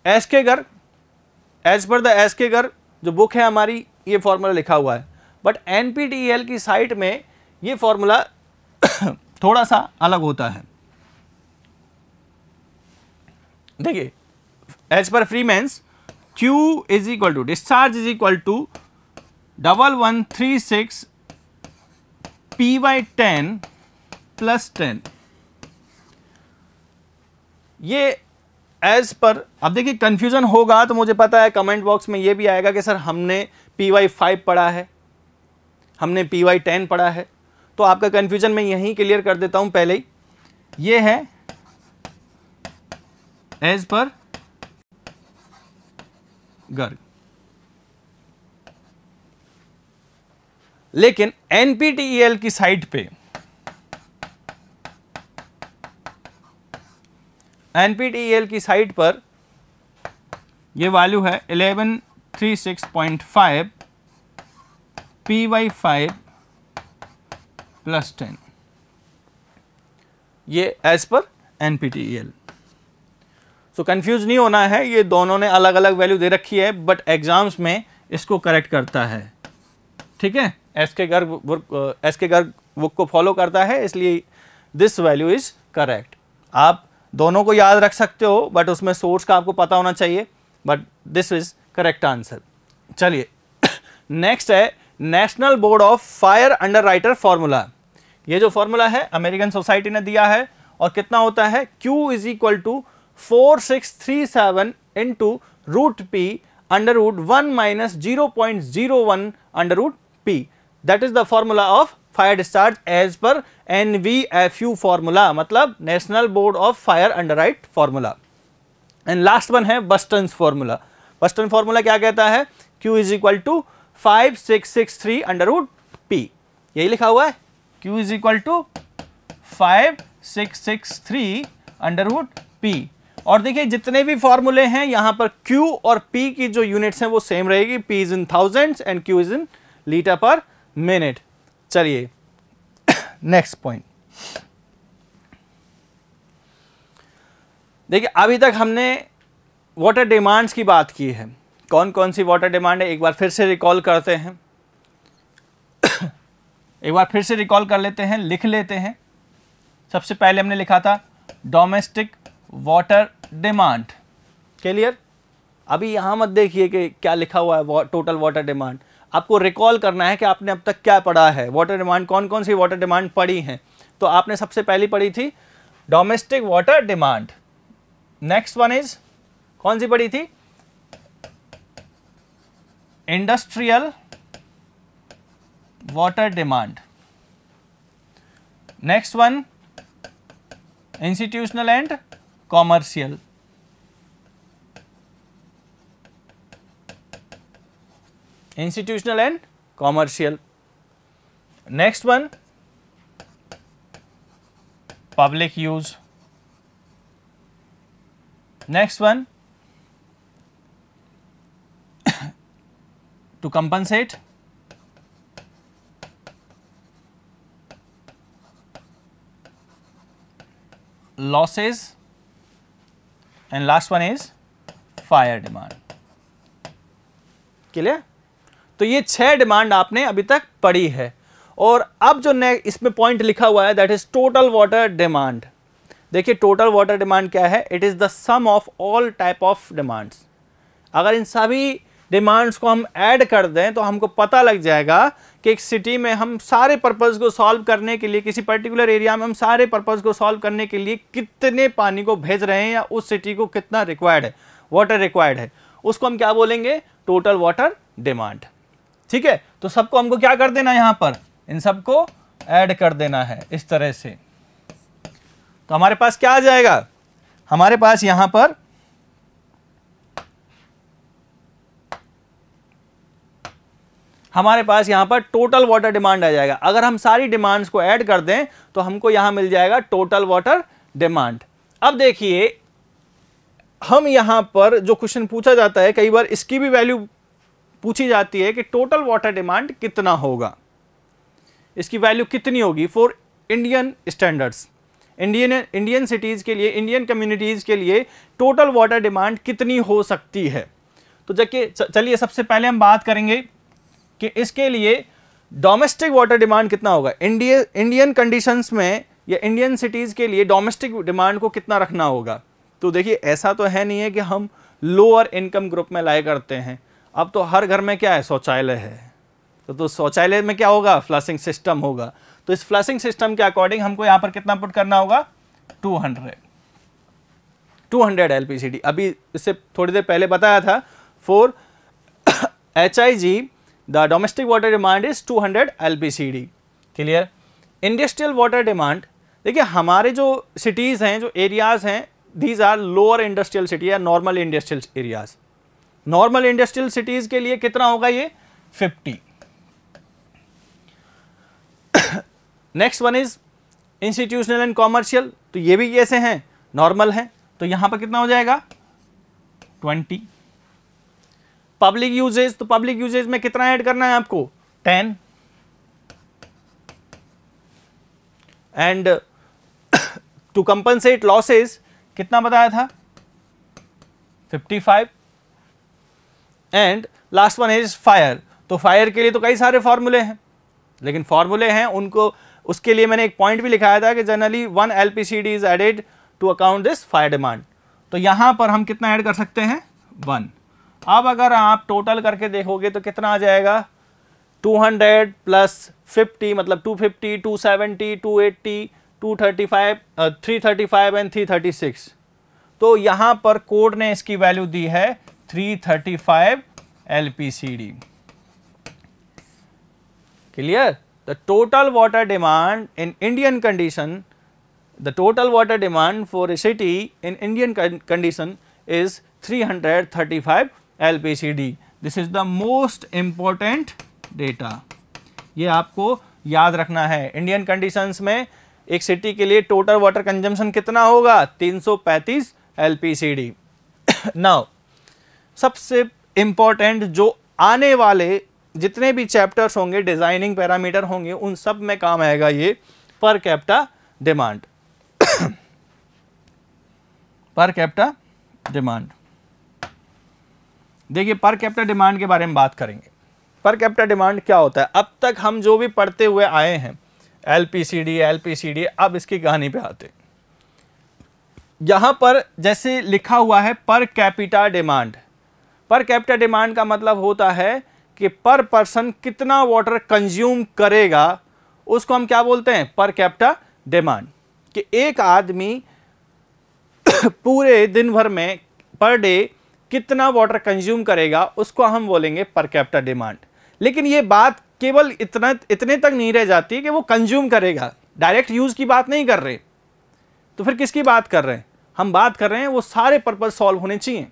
एस्केगर, एज पर द एस्केगर जो बुक है हमारी, ये फार्मूला लिखा हुआ है, बट एनपीटीईएल की साइट में ये फार्मूला थोड़ा सा अलग होता है। देखिए as per Freeman's Q is equal to discharge is equal to 1136 P/10 plus 10। ये एज पर, अब देखिए कंफ्यूजन होगा तो मुझे पता है कमेंट बॉक्स में ये भी आएगा कि सर हमने Py5 पढ़ा है, हमने Py10 पढ़ा है। तो आपका कंफ्यूजन मैं यहीं क्लियर कर देता हूं पहले ही। ये है एज पर गर्ग, लेकिन एनपीटीईएल की साइट पे, एनपीटीईएल की साइट पर ये वैल्यू है 1136.5 Py5 प्लस 10। ये as per NPTEL. So confuse नहीं होना है, ये दोनों ने अलग अलग वैल्यू दे रखी है, बट एग्जाम्स में इसको करेक्ट करता है। ठीक है, एसके गर्ग बुक को फॉलो करता है, इसलिए दिस वैल्यू इज करेक्ट। आप दोनों को याद रख सकते हो, बट उसमें सोर्स का आपको पता होना चाहिए, but this is correct answer. चलिए नेक्स्ट है national board of fire underwriter formula. ये जो फॉर्मूला है अमेरिकन सोसाइटी ने दिया है, और कितना होता है, Q is equal to 4637 into root p under root 1 minus 0.01 under root p. That is the formula of fire discharge as per NVFU formula, मतलब national board of fire underwrite formula. And last one है बस्टन्स फॉर्मूला। बस्टन फॉर्मूला क्या कहता है, Q is equal to 5663 under root p. यही लिखा हुआ है, Q is equal to 5663 under root p. और देखिए जितने भी फॉर्मूले हैं यहां पर Q और P की जो यूनिट्स हैं वो सेम रहेगी, P is in thousands and Q is in litre per minute. चलिए नेक्स्ट पॉइंट। देखिए अभी तक हमने वाटर डिमांड्स की बात की है। कौन कौन सी वाटर डिमांड है एक बार फिर से रिकॉल करते हैं, एक बार फिर से रिकॉल कर लेते हैं, लिख लेते हैं। सबसे पहले हमने लिखा था डोमेस्टिक वाटर डिमांड। क्लियर? अभी यहां मत देखिए कि क्या लिखा हुआ है टोटल वाटर डिमांड, आपको रिकॉल करना है कि आपने अब तक क्या पढ़ा है, वाटर डिमांड कौन कौन सी वाटर डिमांड पढ़ी हैं। तो आपने सबसे पहली पढ़ी थी domestic water demand. Next one is कौन सी पढ़ी थी, industrial water demand. Next one institutional and commercial. Institutional and commercial. Next one public use. Next one to compensate losses and last one is fire demand। Clear? तो ये 6 डिमांड आपने अभी तक पढ़ी है। और अब जो इसमें पॉइंट लिखा हुआ है that is total water demand. देखिए टोटल वाटर डिमांड क्या है, it is the sum of all type of demands. अगर इन सभी डिमांड्स को हम ऐड कर दें तो हमको पता लग जाएगा कि एक सिटी में हम सारे पर्पस को सॉल्व करने के लिए, किसी पर्टिकुलर एरिया में हम सारे पर्पस को सॉल्व करने के लिए कितने पानी को भेज रहे हैं या उस सिटी को कितना रिक्वायर्ड है, वाटर रिक्वायर्ड है, उसको हम क्या बोलेंगे, टोटल वाटर डिमांड। ठीक है, तो सबको हमको क्या कर देना, यहां पर इन सबको ऐड कर देना है इस तरह से। तो हमारे पास क्या आ जाएगा, हमारे पास यहां पर टोटल वाटर डिमांड आ जाएगा। अगर हम सारी डिमांड्स को ऐड कर दें तो हमको यहां मिल जाएगा टोटल वाटर डिमांड। अब देखिए हम यहां पर जो क्वेश्चन पूछा जाता है कई बार इसकी भी वैल्यू पूछी जाती है कि टोटल वाटर डिमांड कितना होगा, इसकी वैल्यू कितनी होगी for Indian standards, Indian cities के लिए, इंडियन कम्युनिटीज़ के लिए टोटल वाटर डिमांड कितनी हो सकती है। तो चलिए सबसे पहले हम बात करेंगे कि इसके लिए डोमेस्टिक वाटर डिमांड कितना होगा। इंडियन कंडीशंस में या इंडियन सिटीज़ के लिए डोमेस्टिक डिमांड को कितना रखना होगा। तो देखिए ऐसा तो है नहीं है कि हम लोअर इनकम ग्रुप में लाया करते हैं, अब तो हर घर में क्या है, शौचालय है, तो शौचालय में क्या होगा, फ्लशिंग सिस्टम होगा। तो इस फ्लशिंग सिस्टम के अकॉर्डिंग हमको यहाँ पर कितना पुट करना होगा, 200 LPCD। अभी इससे थोड़ी देर पहले बताया था for HIG the domestic water demand is 200 LPCD। Clear. Industrial water demand, देखिए हमारे जो सिटीज़ हैं, जो एरियाज़ हैं, these are lower industrial city या normal industrial areas. Normal industrial cities के लिए कितना होगा, ये 50। Next one is institutional and commercial, तो ये भी कैसे हैं, नॉर्मल हैं, तो यहां पर कितना हो जाएगा, 20। पब्लिक यूजेज, तो पब्लिक यूजेज में कितना ऐड करना है आपको, 10। एंड टू कंपनसेट लॉसेज कितना बताया था, 55। And last one is fire, तो फायर के लिए तो कई सारे फॉर्मूले हैं, लेकिन फॉर्मूले हैं उनको, उसके लिए मैंने एक पॉइंट भी लिखाया था कि generally 1 LPCD is added to account this fire demand. तो यहां पर हम कितना ऐड कर सकते हैं, 1। अब अगर आप टोटल करके देखोगे तो कितना आ जाएगा, 200 प्लस 50 मतलब 250, 270, 280, 235, 335 एंड 336। तो यहां पर कोड ने इसकी वैल्यू दी है 335 LPCD। Clear. The total water demand in Indian condition, the total water demand for a city in Indian condition is 335 LPCD. This is the most important data. ये आपको याद रखना है। इंडियन कंडीशंस में एक सिटी के लिए टोटल वाटर कंजम्पशन कितना होगा, 335 LPCD। नाउ सबसे इंपॉर्टेंट जो आने वाले जितने भी चैप्टर्स होंगे, डिजाइनिंग पैरामीटर होंगे, उन सब में काम आएगा ये पर कैपिटा डिमांड। पर कैपिटा डिमांड, देखिए पर कैपिटा डिमांड के बारे में बात करेंगे। पर कैपिटा डिमांड क्या होता है, अब तक हम जो भी पढ़ते हुए आए हैं LPCD, अब इसकी कहानी पे आते। यहां पर जैसे लिखा हुआ है पर कैपिटा डिमांड, पर कैपिटा डिमांड का मतलब होता है कि पर पर्सन कितना वाटर कंज्यूम करेगा, उसको हम क्या बोलते हैं, पर कैपिटा डिमांड। कि एक आदमी पूरे दिन भर में पर डे कितना वाटर कंज्यूम करेगा, उसको हम बोलेंगे पर कैपिटा डिमांड। लेकिन ये बात केवल इतने तक नहीं रह जाती कि वो कंज्यूम करेगा, डायरेक्ट यूज की बात नहीं कर रहे, तो फिर किसकी बात कर रहे हैं, हम बात कर रहे हैं वो सारे पर्पज सॉल्व होने चाहिए,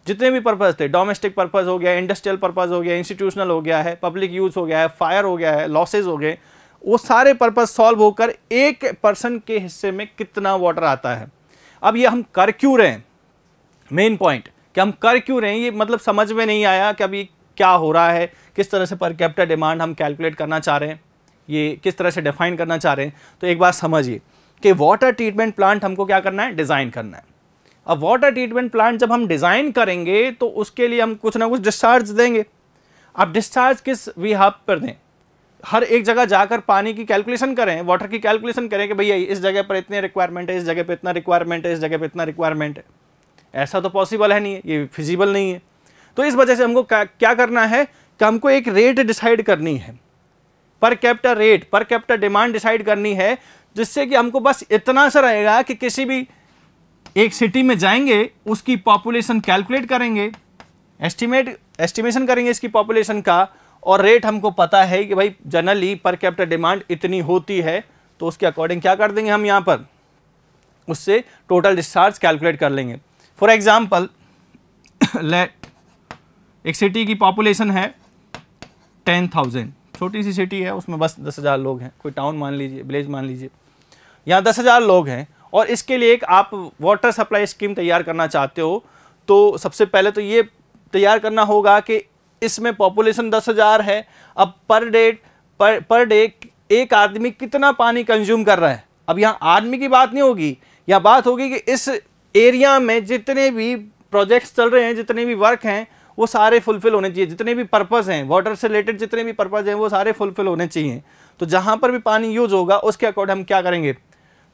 जितने भी पर्पज थे, डोमेस्टिक पर्पज हो गया, इंडस्ट्रियल पर्पज हो गया, इंस्टीट्यूशनल हो गया है, पब्लिक यूज हो गया है, फायर हो गया है, लॉसेज हो गए, वो सारे पर्पज सॉल्व होकर एक पर्सन के हिस्से में कितना वाटर आता है। अब ये हम कर क्यों रहे हैं, मेन पॉइंट कि हम कर क्यों रहे हैं, ये मतलब समझ में नहीं आया कि अभी क्या हो रहा है, किस तरह से पर कैपिटा डिमांड हम कैलकुलेट करना चाह रहे हैं, ये किस तरह से डिफाइन करना चाह रहे हैं। तो एक बात समझिए कि वाटर ट्रीटमेंट प्लांट हमको क्या करना है, डिज़ाइन करना है। अब वाटर ट्रीटमेंट प्लांट जब हम डिज़ाइन करेंगे तो उसके लिए हम कुछ ना कुछ डिस्चार्ज देंगे। अब डिस्चार्ज किस विहाब पर दें, हर एक जगह जाकर पानी की कैलकुलेशन करें, वाटर की कैलकुलेशन करें कि भैया इस जगह पर इतने रिक्वायरमेंट है, इस जगह पर इतना रिक्वायरमेंट है, इस जगह पर इतना रिक्वायरमेंट है। ऐसा तो पॉसिबल है नहीं है, ये फिजिबल नहीं है। तो इस वजह से हमको क्या करना है कि हमको एक रेट डिसाइड करनी है, पर कैपिटा रेट, पर कैपिटा डिमांड डिसाइड करनी है, जिससे कि हमको बस इतना सा रहेगा कि किसी भी एक सिटी में जाएंगे, उसकी पॉपुलेशन कैलकुलेट करेंगे, एस्टिमेशन करेंगे इसकी पॉपुलेशन का, और रेट हमको पता है कि भाई जनरली पर कैपिटा डिमांड इतनी होती है, तो उसके अकॉर्डिंग क्या कर देंगे हम यहाँ पर, उससे टोटल डिस्चार्ज कैलकुलेट कर लेंगे। फॉर एग्जाम्पल एक सिटी की पॉपुलेशन है 10,000, छोटी सी सिटी है, उसमें बस 10,000 लोग हैं, कोई टाउन मान लीजिए, विलेज मान लीजिए, यहाँ 10,000 लोग हैं, और इसके लिए एक आप वाटर सप्लाई स्कीम तैयार करना चाहते हो, तो सबसे पहले तो ये तैयार करना होगा कि इसमें पॉपुलेशन 10,000 है। अब पर डे एक आदमी कितना पानी कंज्यूम कर रहा है। अब यहाँ आदमी की बात नहीं होगी, यहाँ बात होगी कि इस एरिया में जितने भी प्रोजेक्ट्स चल रहे हैं, जितने भी वर्क हैं, वो सारे फुलफिल होने चाहिए। जितने भी पर्पस हैं वाटर से रिलेटेड, जितने भी पर्पस हैं वो सारे फुलफिल होने चाहिए। तो जहाँ पर भी पानी यूज होगा उसके अकॉर्डिंग हम क्या करेंगे।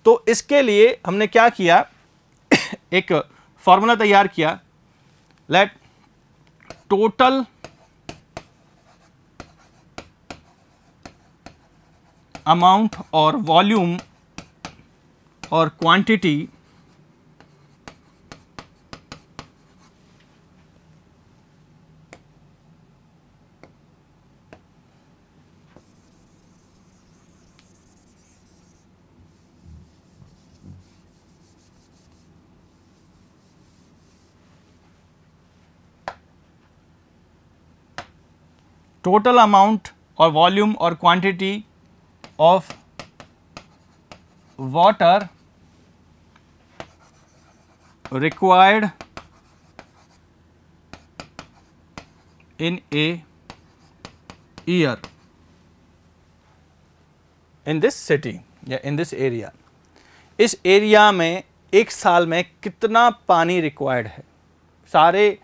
तो इसके लिए हमने क्या किया, एक फॉर्मूला तैयार किया। लेट टोटल अमाउंट और वॉल्यूम और quantity total amount or volume or quantity of water required in a year in this city या in this area। इस एरिया में एक साल में कितना पानी रिक्वायर्ड है, सारे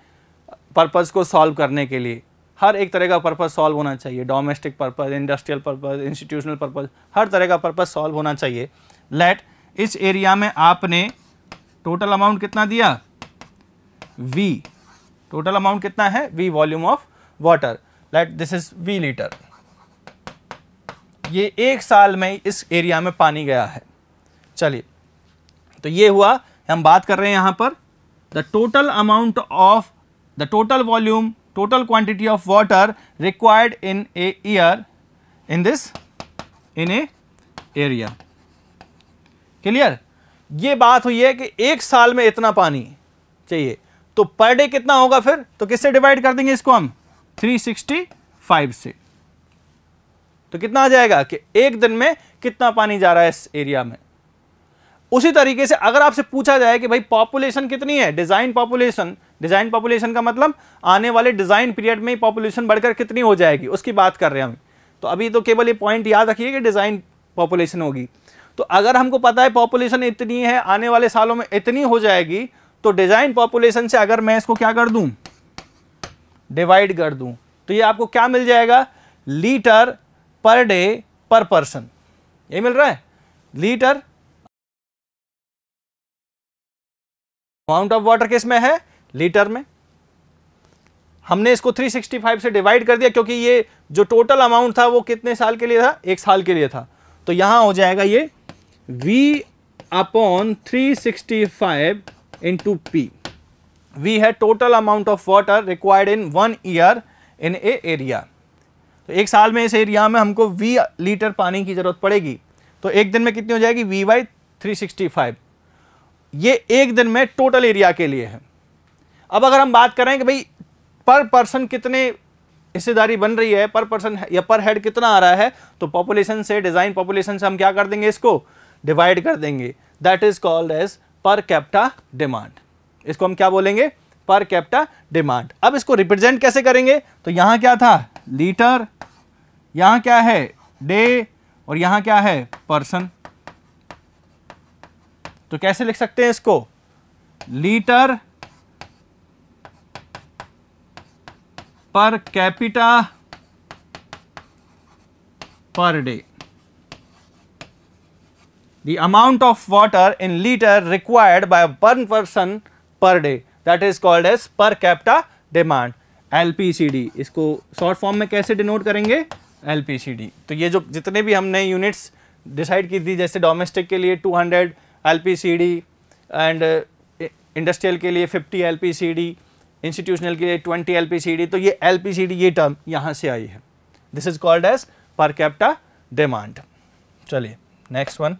पर्पज़ को सॉल्व करने के लिए। हर एक तरह का पर्पस सॉल्व होना चाहिए, domestic purpose, industrial purpose, institutional purpose, हर तरह का पर्पस सॉल्व होना चाहिए। लेट इस एरिया में आपने टोटल अमाउंट कितना दिया, V, टोटल अमाउंट कितना है, V volume of water, late this is V litre. ये एक साल में इस एरिया में पानी गया है। चलिए, तो ये हुआ, हम बात कर रहे हैं यहाँ पर the total amount of the total volume, total quantity of water required in a year in a area। Clear. ये बात हुई है कि एक साल में इतना पानी चाहिए, तो पर डे कितना होगा फिर, तो किससे डिवाइड कर देंगे इसको हम, 365 से। तो कितना आ जाएगा कि एक दिन में कितना पानी जा रहा है इस एरिया में। उसी तरीके से अगर आपसे पूछा जाए कि भाई पॉपुलेशन कितनी है, डिजाइन पॉपुलेशन का मतलब आने वाले डिजाइन पीरियड में पॉपुलेशन बढ़कर कितनी हो जाएगी, उसकी बात कर रहे हैं हम। तो अभी तो केवल ये पॉइंट याद रखिए कि डिजाइन पॉपुलेशन होगी। तो अगर हमको पता है पॉपुलेशन इतनी है, आने वाले सालों में इतनी हो जाएगी, तो डिजाइन पॉपुलेशन से अगर मैं इसको क्या कर दूं, डिवाइड कर दूं, तो ये आपको क्या मिल जाएगा, लीटर पर डे पर पर्सन। ये मिल रहा है, लीटर अमाउंट ऑफ वाटर किस में है, लीटर में। हमने इसको 365 से डिवाइड कर दिया, क्योंकि ये जो टोटल अमाउंट था वो कितने साल के लिए था, एक साल के लिए था। तो यहां हो जाएगा ये V upon 365 into P। V है total amount of water required in 1 year in A area. तो एक साल में इस एरिया में हमको V लीटर पानी की जरूरत पड़ेगी। तो एक दिन में कितनी हो जाएगी, V बाई 365। ये एक दिन में टोटल एरिया के लिए है। अब अगर हम बात करें कि भाई पर पर्सन कितने हिस्सेदारी बन रही है, पर पर्सन या पर हेड कितना आ रहा है, तो पॉपुलेशन से, डिजाइन पॉपुलेशन से हम क्या कर देंगे, इसको डिवाइड कर देंगे। That is called as per capita demand. इसको हम क्या बोलेंगे, पर कैपिटा डिमांड। अब इसको रिप्रेजेंट कैसे करेंगे, तो यहां क्या था, लीटर, यहां क्या है, डे, और यहां क्या है, पर्सन। तो कैसे लिख सकते हैं इसको, litre per capita per day, the amount of water in liter required by one person per day, that is called as per capita demand, LPCD। इसको शॉर्ट फॉर्म में कैसे डिनोट करेंगे, LPCD। तो ये जो जितने भी हमने यूनिट्स डिसाइड की थी, जैसे डोमेस्टिक के लिए 200 LPCD एंड इंडस्ट्रियल के लिए 50 LPCD, इंस्टीट्यूशनल के लिए 20 LPCD, तो ये LPCD ये टर्म यहाँ से आई है। This is called as per capita demand. चलिए next one,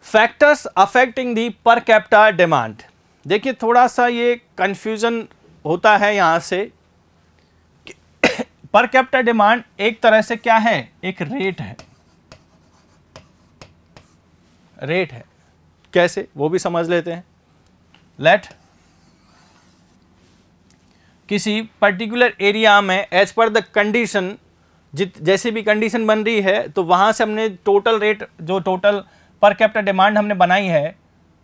factors affecting the per capita demand. देखिए थोड़ा सा ये कंफ्यूजन होता है यहाँ से। पर कैपिटा डिमांड एक तरह से क्या है, एक रेट है, रेट है। कैसे, वो भी समझ लेते हैं। लेट किसी पर्टिकुलर एरिया में एज पर द कंडीशन, जैसे भी कंडीशन बन रही है, तो वहाँ से हमने टोटल रेट, जो टोटल पर कैपिटा डिमांड हमने बनाई है,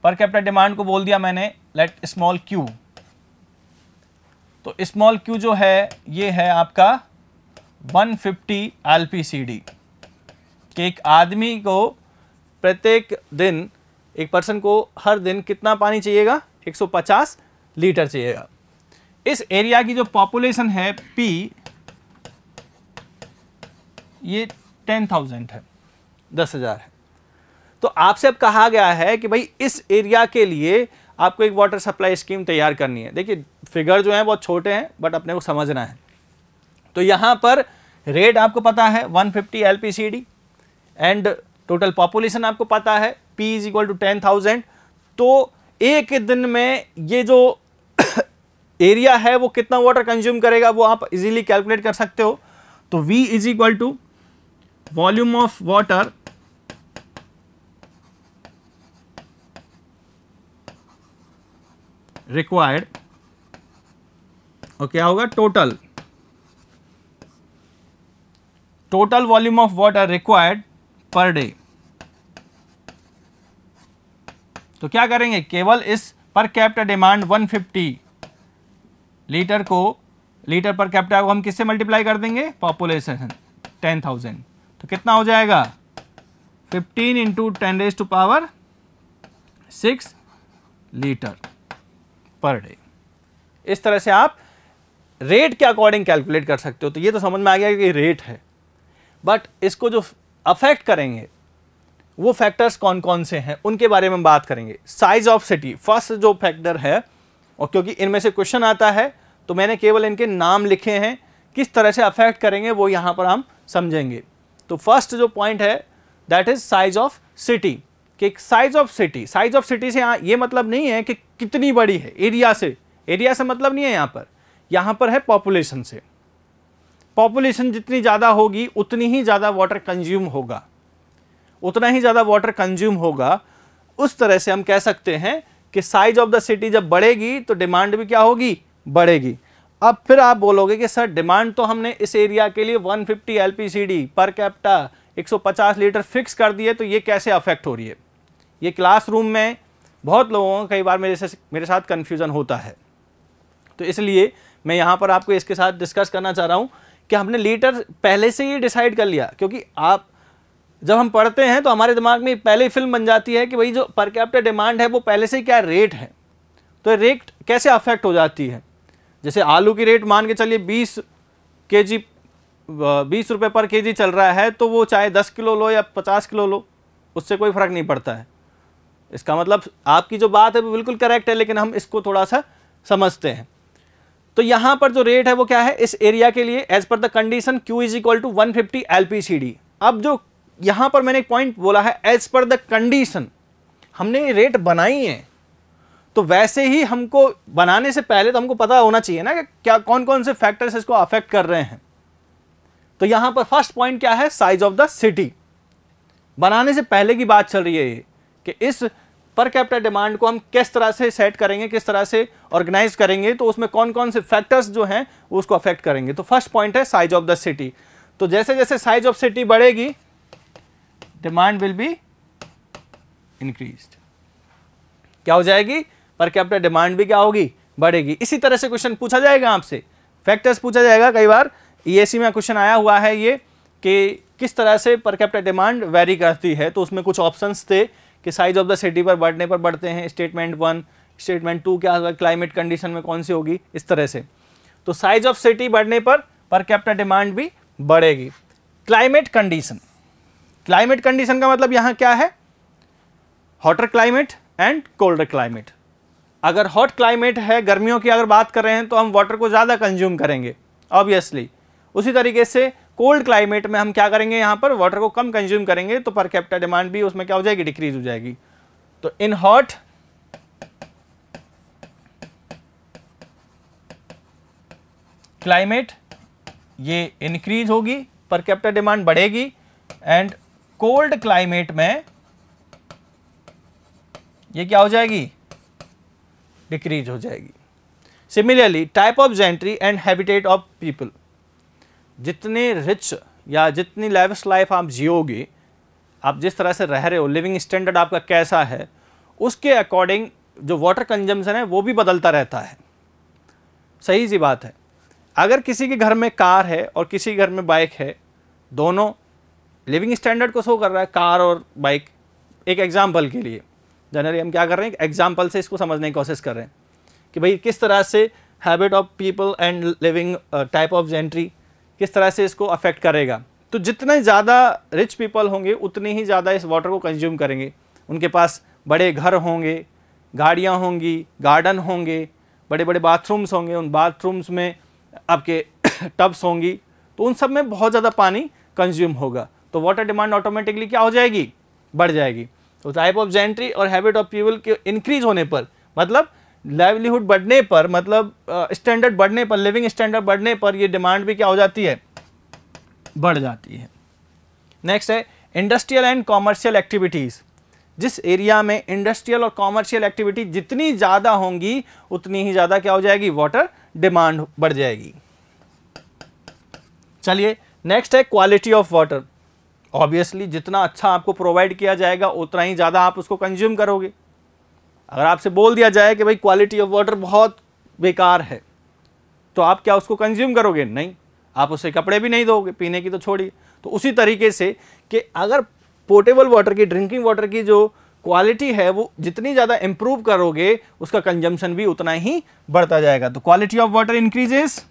पर कैपिटा डिमांड को बोल दिया मैंने लेट स्मॉल क्यू। तो स्मॉल क्यू जो है ये है आपका 150 LPCD, कि एक आदमी को प्रत्येक दिन, एक पर्सन को हर दिन कितना पानी चाहिएगा, 150 लीटर चाहिएगा। इस एरिया की जो पॉपुलेशन है P, ये 10,000 है, 10,000 है। तो आपसे अब कहा गया है कि भाई इस एरिया के लिए आपको एक वाटर सप्लाई स्कीम तैयार करनी है। देखिए फिगर जो है बहुत छोटे हैं, बट अपने को समझना है। तो यहाँ पर रेट आपको पता है 150 LPCD एंड टोटल पॉपुलेशन आपको पता है P इज इक्वल टू 10,000। तो एक दिन में ये जो एरिया है वो कितना वाटर कंज्यूम करेगा वो आप इजीली कैलकुलेट कर सकते हो। तो V is equal to volume of water required, और क्या होगा, total volume of water required per day. तो क्या करेंगे, केवल इस पर कैपिटा डिमांड 150 लीटर को, लीटर पर कैपिटा को हम किससे मल्टीप्लाई कर देंगे, पॉपुलेशन 10,000। तो कितना हो जाएगा, 15 इंटू 10⁻⁶ लीटर पर डे। इस तरह से आप रेट के अकॉर्डिंग कैलकुलेट कर सकते हो। तो ये तो समझ में आ गया कि रेट है, बट इसको जो अफेक्ट करेंगे वो फैक्टर्स कौन कौन से हैं उनके बारे में बात करेंगे। साइज ऑफ सिटी फर्स्ट जो फैक्टर है, और क्योंकि इनमें से क्वेश्चन आता है तो मैंने केवल इनके नाम लिखे हैं, किस तरह से अफेक्ट करेंगे वो यहाँ पर हम समझेंगे। तो फर्स्ट जो पॉइंट है that is size of city, कि size of city, size of city से ये मतलब नहीं है कि कितनी बड़ी है, एरिया से मतलब नहीं है। यहाँ पर है पॉपुलेशन से। पॉपुलेशन जितनी ज़्यादा होगी उतनी ही ज़्यादा वाटर कंज्यूम होगा, उतना ही ज़्यादा वाटर कंज्यूम होगा। उस तरह से हम कह सकते हैं कि साइज ऑफ द सिटी जब बढ़ेगी तो डिमांड भी क्या होगी, बढ़ेगी। अब फिर आप बोलोगे कि सर डिमांड तो हमने इस एरिया के लिए 150 LPCD per capita 150 litre fix कर दिए, तो ये कैसे अफेक्ट हो रही है। ये क्लासरूम में बहुत लोगों को कई बार मेरे साथ कन्फ्यूज़न होता है। तो इसलिए मैं यहाँ पर आपको इसके साथ डिस्कस करना चाह रहा हूँ कि हमने लीटर पहले से ही डिसाइड कर लिया, क्योंकि आप जब हम पढ़ते हैं तो हमारे दिमाग में पहले ही फिल्म बन जाती है कि भाई जो पर कैपिटा डिमांड है वो पहले से ही क्या रेट है। तो रेट कैसे अफेक्ट हो जाती है, जैसे आलू की रेट मान के चलिए 20 रुपये पर केजी चल रहा है, तो वो चाहे 10 किलो लो या 50 किलो लो, उससे कोई फ़र्क नहीं पड़ता है। इसका मतलब आपकी जो बात है वो बिल्कुल करेक्ट है, लेकिन हम इसको थोड़ा सा समझते हैं। तो यहाँ पर जो रेट है वो क्या है इस एरिया के लिए, as per the condition Q is equal to 150 LPCD। अब जो यहाँ पर मैंने एक पॉइंट बोला है, एज पर द कंडीशन, हमने रेट बनाई है, तो वैसे ही हमको बनाने से पहले तो हमको पता होना चाहिए ना कि क्या कौन कौन से फैक्टर्स इसको अफेक्ट कर रहे हैं। तो यहाँ पर फर्स्ट पॉइंट क्या है, साइज ऑफ द सिटी। बनाने से पहले की बात चल रही है ये कि इस पर कैपिटा डिमांड को हम किस तरह से सेट करेंगे, किस तरह से ऑर्गेनाइज करेंगे, तो उसमें कौन कौन से फैक्टर्स जो हैं वो उसको अफेक्ट करेंगे। तो फर्स्ट पॉइंट है साइज ऑफ द सिटी। तो जैसे जैसे साइज ऑफ सिटी बढ़ेगी डिमांड विल बी इंक्रीज्ड। क्या हो जाएगी, पर कैपिटा डिमांड भी क्या होगी, बढ़ेगी। इसी तरह से क्वेश्चन पूछा जाएगा आपसे, फैक्टर्स पूछा जाएगा। कई बार ESE में क्वेश्चन आया हुआ है ये कि किस तरह से पर कैपिटा डिमांड वेरी करती है। तो उसमें कुछ ऑप्शंस थे कि साइज ऑफ द सिटी पर बढ़ने पर बढ़ते हैं, स्टेटमेंट 1, स्टेटमेंट 2 क्या होगा, क्लाइमेट कंडीशन में कौन सी होगी, इस तरह से। तो साइज ऑफ सिटी बढ़ने पर कैपिटा डिमांड भी बढ़ेगी। क्लाइमेट कंडीशन, क्लाइमेट कंडीशन का मतलब यहाँ क्या है, hotter climate and colder climate. अगर हॉट क्लाइमेट है, गर्मियों की अगर बात कर रहे हैं, तो हम वाटर को ज़्यादा कंज्यूम करेंगे ऑब्वियसली। उसी तरीके से कोल्ड क्लाइमेट में हम क्या करेंगे, यहाँ पर वाटर को कम कंज्यूम करेंगे, तो पर कैपिटा डिमांड भी उसमें क्या हो जाएगी, डिक्रीज हो जाएगी। तो इन हॉट क्लाइमेट ये इंक्रीज होगी, पर कैपिटा डिमांड बढ़ेगी, एंड कोल्ड क्लाइमेट में ये क्या हो जाएगी, डिक्रीज हो जाएगी। Similarly type of gentry and habitat of people, जितने रिच या जितनी लेविश लाइफ आप जियोगे, आप जिस तरह से रह रहे हो, लिविंग स्टैंडर्ड आपका कैसा है, उसके अकॉर्डिंग जो वाटर कंजम्पशन है वो भी बदलता रहता है। सही सी बात है। अगर किसी के घर में कार है और किसी के घर में बाइक है, दोनों लिविंग स्टैंडर्ड को शो कर रहा है, कार और बाइक। एक एग्जाम्पल के लिए जनरली हम क्या कर रहे हैं, एग्जाम्पल से इसको समझने की कोशिश कर रहे हैं कि भाई किस तरह से habit of people and living type of gentry किस तरह से इसको अफेक्ट करेगा। तो जितने ज़्यादा रिच पीपल होंगे उतनी ही ज़्यादा इस वाटर को कंज्यूम करेंगे। उनके पास बड़े घर होंगे, गाड़ियाँ होंगी, गार्डन होंगे, बड़े बड़े बाथरूम्स होंगे, उन बाथरूम्स में आपके टब्स होंगी, तो उन सब में बहुत ज़्यादा पानी कंज्यूम होगा, तो वाटर डिमांड ऑटोमेटिकली क्या हो जाएगी, बढ़ जाएगी। तो टाइप ऑफ जेंट्री और हैबिट ऑफ पीपल के इंक्रीज होने पर, मतलब लाइवलीहुड बढ़ने पर, मतलब स्टैंडर्ड बढ़ने पर, लिविंग स्टैंडर्ड बढ़ने पर ये डिमांड भी क्या हो जाती है, बढ़ जाती है। नेक्स्ट है इंडस्ट्रियल एंड कॉमर्शियल एक्टिविटीज़। जिस एरिया में इंडस्ट्रियल और कॉमर्शियल एक्टिविटी जितनी ज़्यादा होंगी उतनी ही ज़्यादा क्या हो जाएगी, वाटर डिमांड बढ़ जाएगी। चलिए नेक्स्ट है क्वालिटी ऑफ वाटर। ऑब्वियसली जितना अच्छा आपको प्रोवाइड किया जाएगा उतना ही ज़्यादा आप उसको कंज्यूम करोगे। अगर आपसे बोल दिया जाए कि भाई क्वालिटी ऑफ वाटर बहुत बेकार है, तो आप क्या उसको कंज्यूम करोगे? नहीं, आप उसे कपड़े भी नहीं दोगे, पीने की तो छोड़िए। तो उसी तरीके से कि अगर पोर्टेबल वाटर की, ड्रिंकिंग वाटर की जो क्वालिटी है वो जितनी ज़्यादा इंप्रूव करोगे उसका कंजम्पशन भी उतना ही बढ़ता जाएगा। तो quality of water increases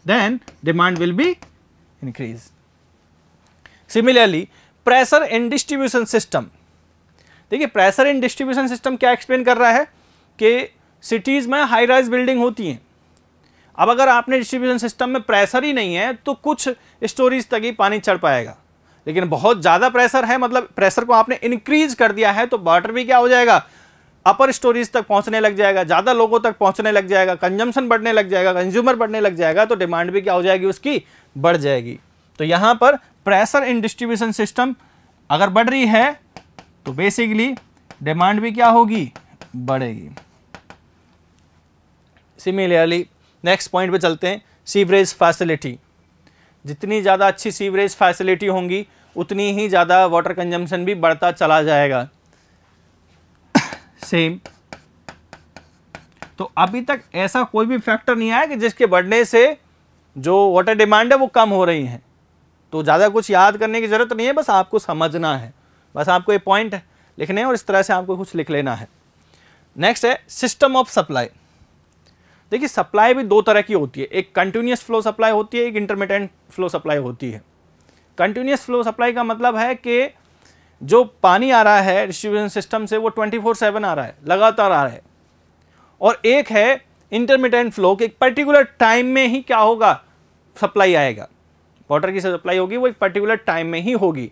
then demand will be increase. Similarly pressure in distribution system. देखिए प्रेशर इन डिस्ट्रीब्यूशन सिस्टम क्या एक्सप्लेन कर रहा है कि सिटीज़ में हाई राइज बिल्डिंग होती हैं। अब अगर आपने डिस्ट्रीब्यूशन सिस्टम में प्रेशर ही नहीं है तो कुछ स्टोरीज तक ही पानी चढ़ पाएगा, लेकिन बहुत ज़्यादा प्रेशर है, मतलब प्रेशर को आपने इंक्रीज कर दिया है, तो वाटर भी क्या हो जाएगा, अपर स्टोरीज तक पहुंचने लग जाएगा, ज़्यादा लोगों तक पहुंचने लग जाएगा, कंजम्पशन बढ़ने लग जाएगा, कंज्यूमर बढ़ने लग जाएगा, तो डिमांड भी क्या हो जाएगी, उसकी बढ़ जाएगी। तो यहाँ पर प्रेशर इन डिस्ट्रीब्यूशन सिस्टम अगर बढ़ रही है तो बेसिकली डिमांड भी क्या होगी, बढ़ेगी। सिमिलरली नेक्स्ट पॉइंट पे चलते हैं, सीवरेज फैसिलिटी। जितनी ज़्यादा अच्छी सीवरेज फैसिलिटी होंगी उतनी ही ज़्यादा वाटर कंजम्पशन भी बढ़ता चला जाएगा। सेम। तो अभी तक ऐसा कोई भी फैक्टर नहीं आया कि जिसके बढ़ने से जो वाटर डिमांड है वो कम हो रही है। तो ज़्यादा कुछ याद करने की ज़रूरत नहीं है, बस आपको समझना है, बस आपको ये पॉइंट लिखने हैं और इस तरह से आपको कुछ लिख लेना है। नेक्स्ट है सिस्टम ऑफ सप्लाई। देखिए सप्लाई भी दो तरह की होती है, एक कंटिन्यूस फ्लो सप्लाई होती है, एक इंटरमिटेंट फ्लो सप्लाई होती है। कंटिन्यूस फ्लो सप्लाई का मतलब है कि जो पानी आ रहा है डिस्ट्रीब्यूशन सिस्टम से वो 24/7 आ रहा है, लगातार आ रहा है। और एक है इंटरमिटेंट फ्लो कि एक पर्टिकुलर टाइम में ही क्या होगा, सप्लाई आएगा, वाटर की सप्लाई होगी वो एक पर्टिकुलर टाइम में ही होगी।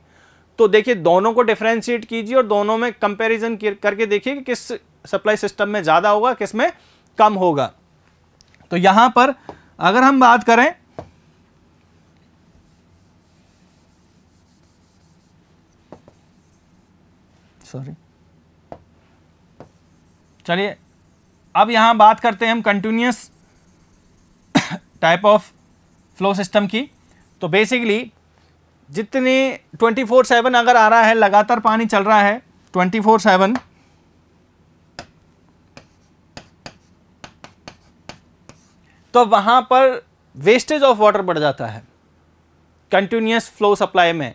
तो देखिए दोनों को डिफरेंशिएट कीजिए और दोनों में कंपैरिजन करके देखिए कि किस सप्लाई सिस्टम में ज़्यादा होगा, किस में कम होगा। तो यहां पर अगर हम बात करें चलिए अब यहां बात करते हैं हम continuous type of flow system की। तो बेसिकली जितने 24/7 अगर आ रहा है, लगातार पानी चल रहा है 24/7, तो वहां पर वेस्टेज ऑफ वाटर बढ़ जाता है कंटिन्यूअस फ्लो सप्लाई में।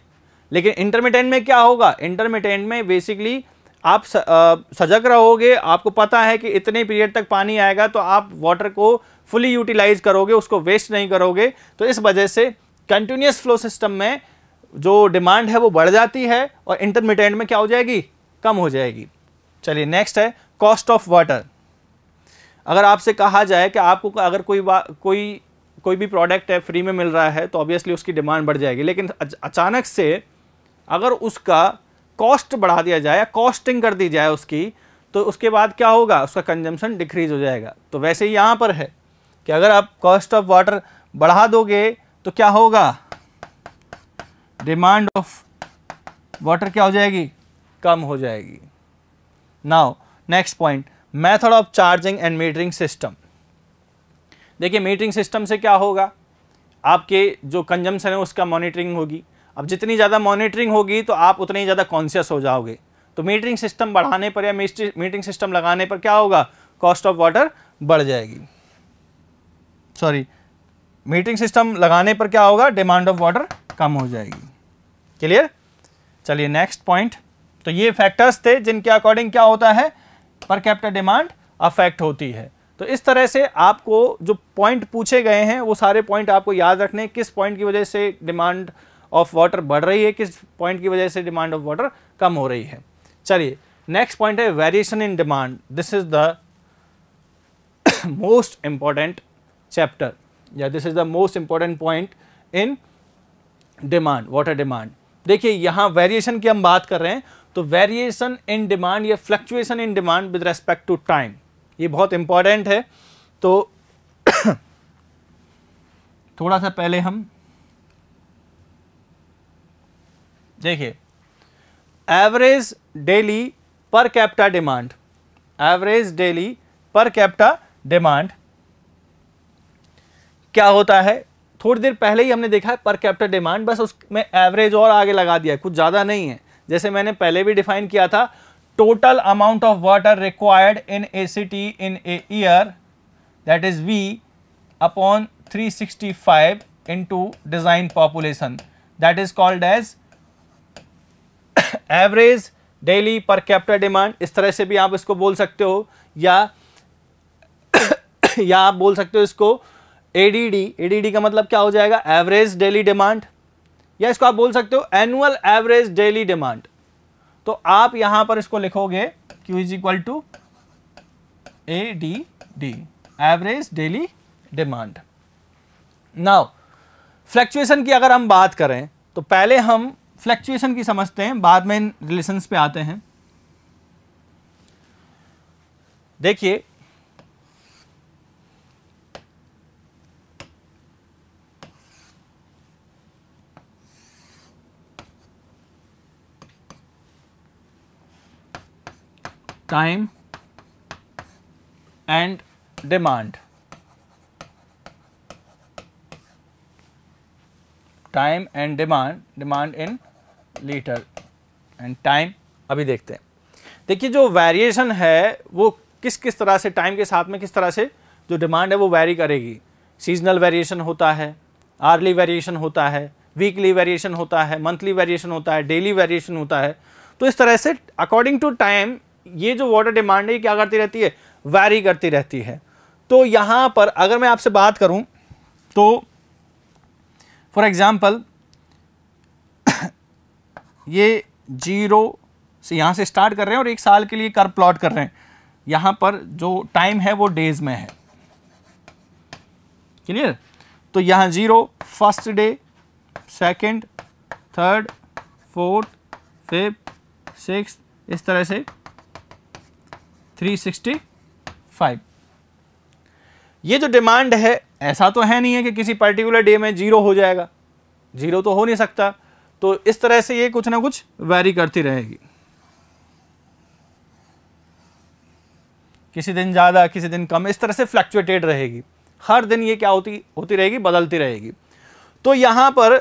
लेकिन इंटरमिटेंट में क्या होगा, इंटरमिटेंट में बेसिकली आप सजग रहोगे, आपको पता है कि इतने पीरियड तक पानी आएगा, तो आप वाटर को फुली यूटिलाइज करोगे, उसको वेस्ट नहीं करोगे। तो इस वजह से कंटिन्यूअस फ्लो सिस्टम में जो डिमांड है वो बढ़ जाती है और इंटरमिटेंट में क्या हो जाएगी, कम हो जाएगी। चलिए नेक्स्ट है कॉस्ट ऑफ वाटर। अगर आपसे कहा जाए कि आपको अगर कोई भी प्रोडक्ट है फ्री में मिल रहा है तो ऑब्वियसली उसकी डिमांड बढ़ जाएगी, लेकिन अचानक से अगर उसका कॉस्ट बढ़ा दिया जाए, कॉस्टिंग कर दी जाए उसकी, तो उसके बाद क्या होगा, उसका कंजम्पशन डिक्रीज हो जाएगा। तो वैसे ही यहाँ पर है कि अगर आप कॉस्ट ऑफ वाटर बढ़ा दोगे तो क्या होगा, डिमांड ऑफ वाटर क्या हो जाएगी, कम हो जाएगी। Now next point, method of charging and metering system. देखिए मीटरिंग सिस्टम से क्या होगा, आपके जो कंजम्पशन है उसका मॉनिटरिंग होगी। अब जितनी ज़्यादा मॉनिटरिंग होगी तो आप उतने ही ज़्यादा कॉन्शियस हो जाओगे। तो मीटरिंग सिस्टम बढ़ाने पर या मीटरिंग सिस्टम लगाने पर क्या होगा, कॉस्ट ऑफ वाटर बढ़ जाएगी। सॉरी, मीटरिंग सिस्टम लगाने पर क्या होगा, डिमांड ऑफ वाटर कम हो जाएगी। क्लियर? चलिए नेक्स्ट पॉइंट। तो ये फैक्टर्स थे जिनके अकॉर्डिंग क्या होता है, पर कैपिटा डिमांड अफेक्ट होती है। तो इस तरह से आपको जो पॉइंट पूछे गए हैं वो सारे पॉइंट आपको याद रखने, किस पॉइंट की वजह से डिमांड ऑफ वाटर बढ़ रही है, किस पॉइंट की वजह से डिमांड ऑफ वाटर कम हो रही है। चलिए नेक्स्ट पॉइंट है variation in demand. This is the most important chapter या this is the most important point in demand, water demand. देखिए यहाँ वेरिएशन की हम बात कर रहे हैं, तो वेरिएशन इन डिमांड या fluctuation in demand with respect to time, ये बहुत इंपॉर्टेंट है। तो थोड़ा सा पहले हम देखिए average daily per capita demand, average daily per capita demand क्या होता है, थोड़ी देर पहले ही हमने देखा है पर कैपिटा डिमांड, बस उसमें एवरेज और आगे लगा दिया है, कुछ ज़्यादा नहीं है। जैसे मैंने पहले भी डिफाइन किया था, total amount of water required in a city in a year that is V upon 365 into design population, that is called as average daily per capita demand. इस तरह से भी आप इसको बोल सकते हो, या आप बोल सकते हो इसको ADD। ADD का मतलब क्या हो जाएगा, एवरेज डेली डिमांड, या इसको आप बोल सकते हो एनुअल एवरेज डेली डिमांड। तो आप यहां पर इसको लिखोगे Q is equal to ADD, average daily demand. Now fluctuation की अगर हम बात करें तो पहले हम फ्लक्चुएशन की समझते हैं, बाद में इन रिलेशंस पे आते हैं। देखिए time and demand, time and demand, demand in litre and time अभी देखते हैं। देखिए जो वेरिएशन है वो किस किस तरह से टाइम के साथ में किस तरह से जो डिमांड है वो वेरी करेगी। सीजनल वेरिएशन होता है, आर्ली वेरिएशन होता है, वीकली वेरिएशन होता है, मंथली वेरिएशन होता है, डेली वेरिएशन होता है। तो इस तरह से अकॉर्डिंग टू टाइम ये जो वाटर डिमांड है क्या करती रहती है, वैरी करती रहती है। तो यहाँ पर अगर मैं आपसे बात करूँ तो फॉर एग्जाम्पल ये 0 से यहाँ से स्टार्ट कर रहे हैं और एक साल के लिए कर्व प्लॉट कर रहे हैं। यहाँ पर जो टाइम है वो डेज में है, क्लियर। तो यहाँ 0 first day, second, third, fourth, fifth, sixth, इस तरह से 365। ये जो डिमांड है ऐसा तो है नहीं है कि किसी पर्टिकुलर डे में 0 हो जाएगा, 0 तो हो नहीं सकता। तो इस तरह से ये कुछ ना कुछ वैरी करती रहेगी, किसी दिन ज़्यादा किसी दिन कम, इस तरह से फ्लक्चुएटेड रहेगी। हर दिन ये क्या होती रहेगी, बदलती रहेगी। तो यहाँ पर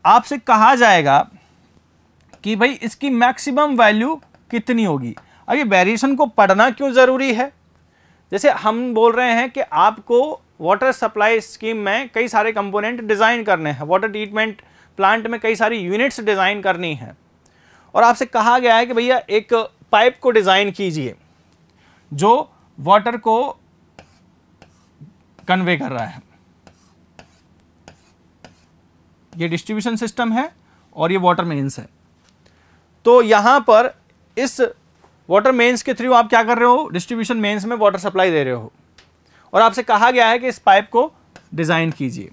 आपसे कहा जाएगा कि भाई इसकी मैक्सिमम वैल्यू कितनी होगी। अब ये वेरिएशन को पढ़ना क्यों ज़रूरी है, जैसे हम बोल रहे हैं कि आपको वाटर सप्लाई स्कीम में कई सारे कंपोनेंट डिज़ाइन करने हैं, वाटर ट्रीटमेंट प्लांट में कई सारी यूनिट्स डिज़ाइन करनी है, और आपसे कहा गया है कि भैया एक पाइप को डिज़ाइन कीजिए जो वाटर को कन्वे कर रहा है। ये डिस्ट्रीब्यूशन सिस्टम है और ये वाटर मेन्स है। तो यहाँ पर इस वाटर मेन्स के थ्रू आप क्या कर रहे हो, डिस्ट्रीब्यूशन मेन्स में वाटर सप्लाई दे रहे हो, और आपसे कहा गया है कि इस पाइप को डिज़ाइन कीजिए।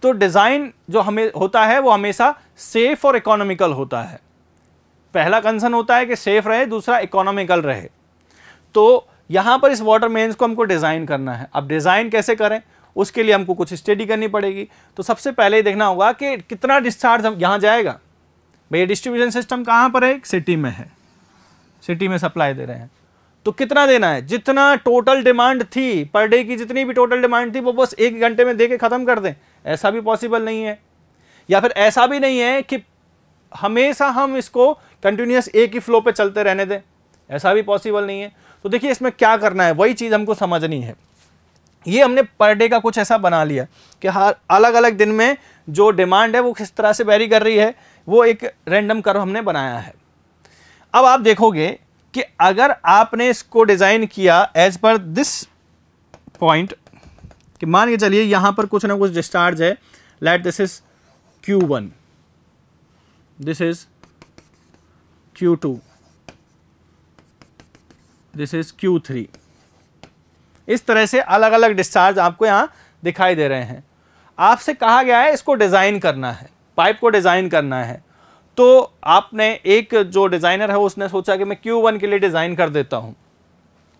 तो डिज़ाइन जो हमें होता है वो हमेशा सेफ और इकोनॉमिकल होता है। पहला कंसर्न होता है कि सेफ रहे, दूसरा इकोनॉमिकल रहे। तो यहाँ पर इस वाटर मेन्स को हमको डिज़ाइन करना है। अब डिज़ाइन कैसे करें, उसके लिए हमको कुछ स्टडी करनी पड़ेगी। तो सबसे पहले देखना होगा कि कितना डिस्चार्ज हम यहाँ जाएगा। भैया डिस्ट्रीब्यूशन सिस्टम कहाँ पर है, सिटी में है, सिटी में सप्लाई दे रहे हैं। तो कितना देना है, जितना टोटल डिमांड थी पर डे की, जितनी भी टोटल डिमांड थी वो बस 1 घंटे में दे के ख़त्म कर दें, ऐसा भी पॉसिबल नहीं है। या फिर ऐसा भी नहीं है कि हमेशा हम इसको कंटिन्यूस एक ही फ्लो पे चलते रहने दें, ऐसा भी पॉसिबल नहीं है। तो देखिए इसमें क्या करना है, वही चीज़ हमको समझनी है। ये हमने पर डे का कुछ ऐसा बना लिया कि हर अलग अलग दिन में जो डिमांड है वो किस तरह से वेरी कर रही है, वो एक रैंडम कर्व हमने बनाया है। अब आप देखोगे कि अगर आपने इसको डिज़ाइन किया एज पर दिस पॉइंट, कि मान के चलिए यहाँ पर कुछ ना कुछ डिस्चार्ज है, late this is Q1, this is Q2, this is Q3, इस तरह से अलग अलग डिस्चार्ज आपको यहाँ दिखाई दे रहे हैं। आपसे कहा गया है इसको डिज़ाइन करना है, पाइप को डिज़ाइन करना है। तो आपने एक जो डिज़ाइनर है उसने सोचा कि मैं Q1 के लिए डिज़ाइन कर देता हूँ,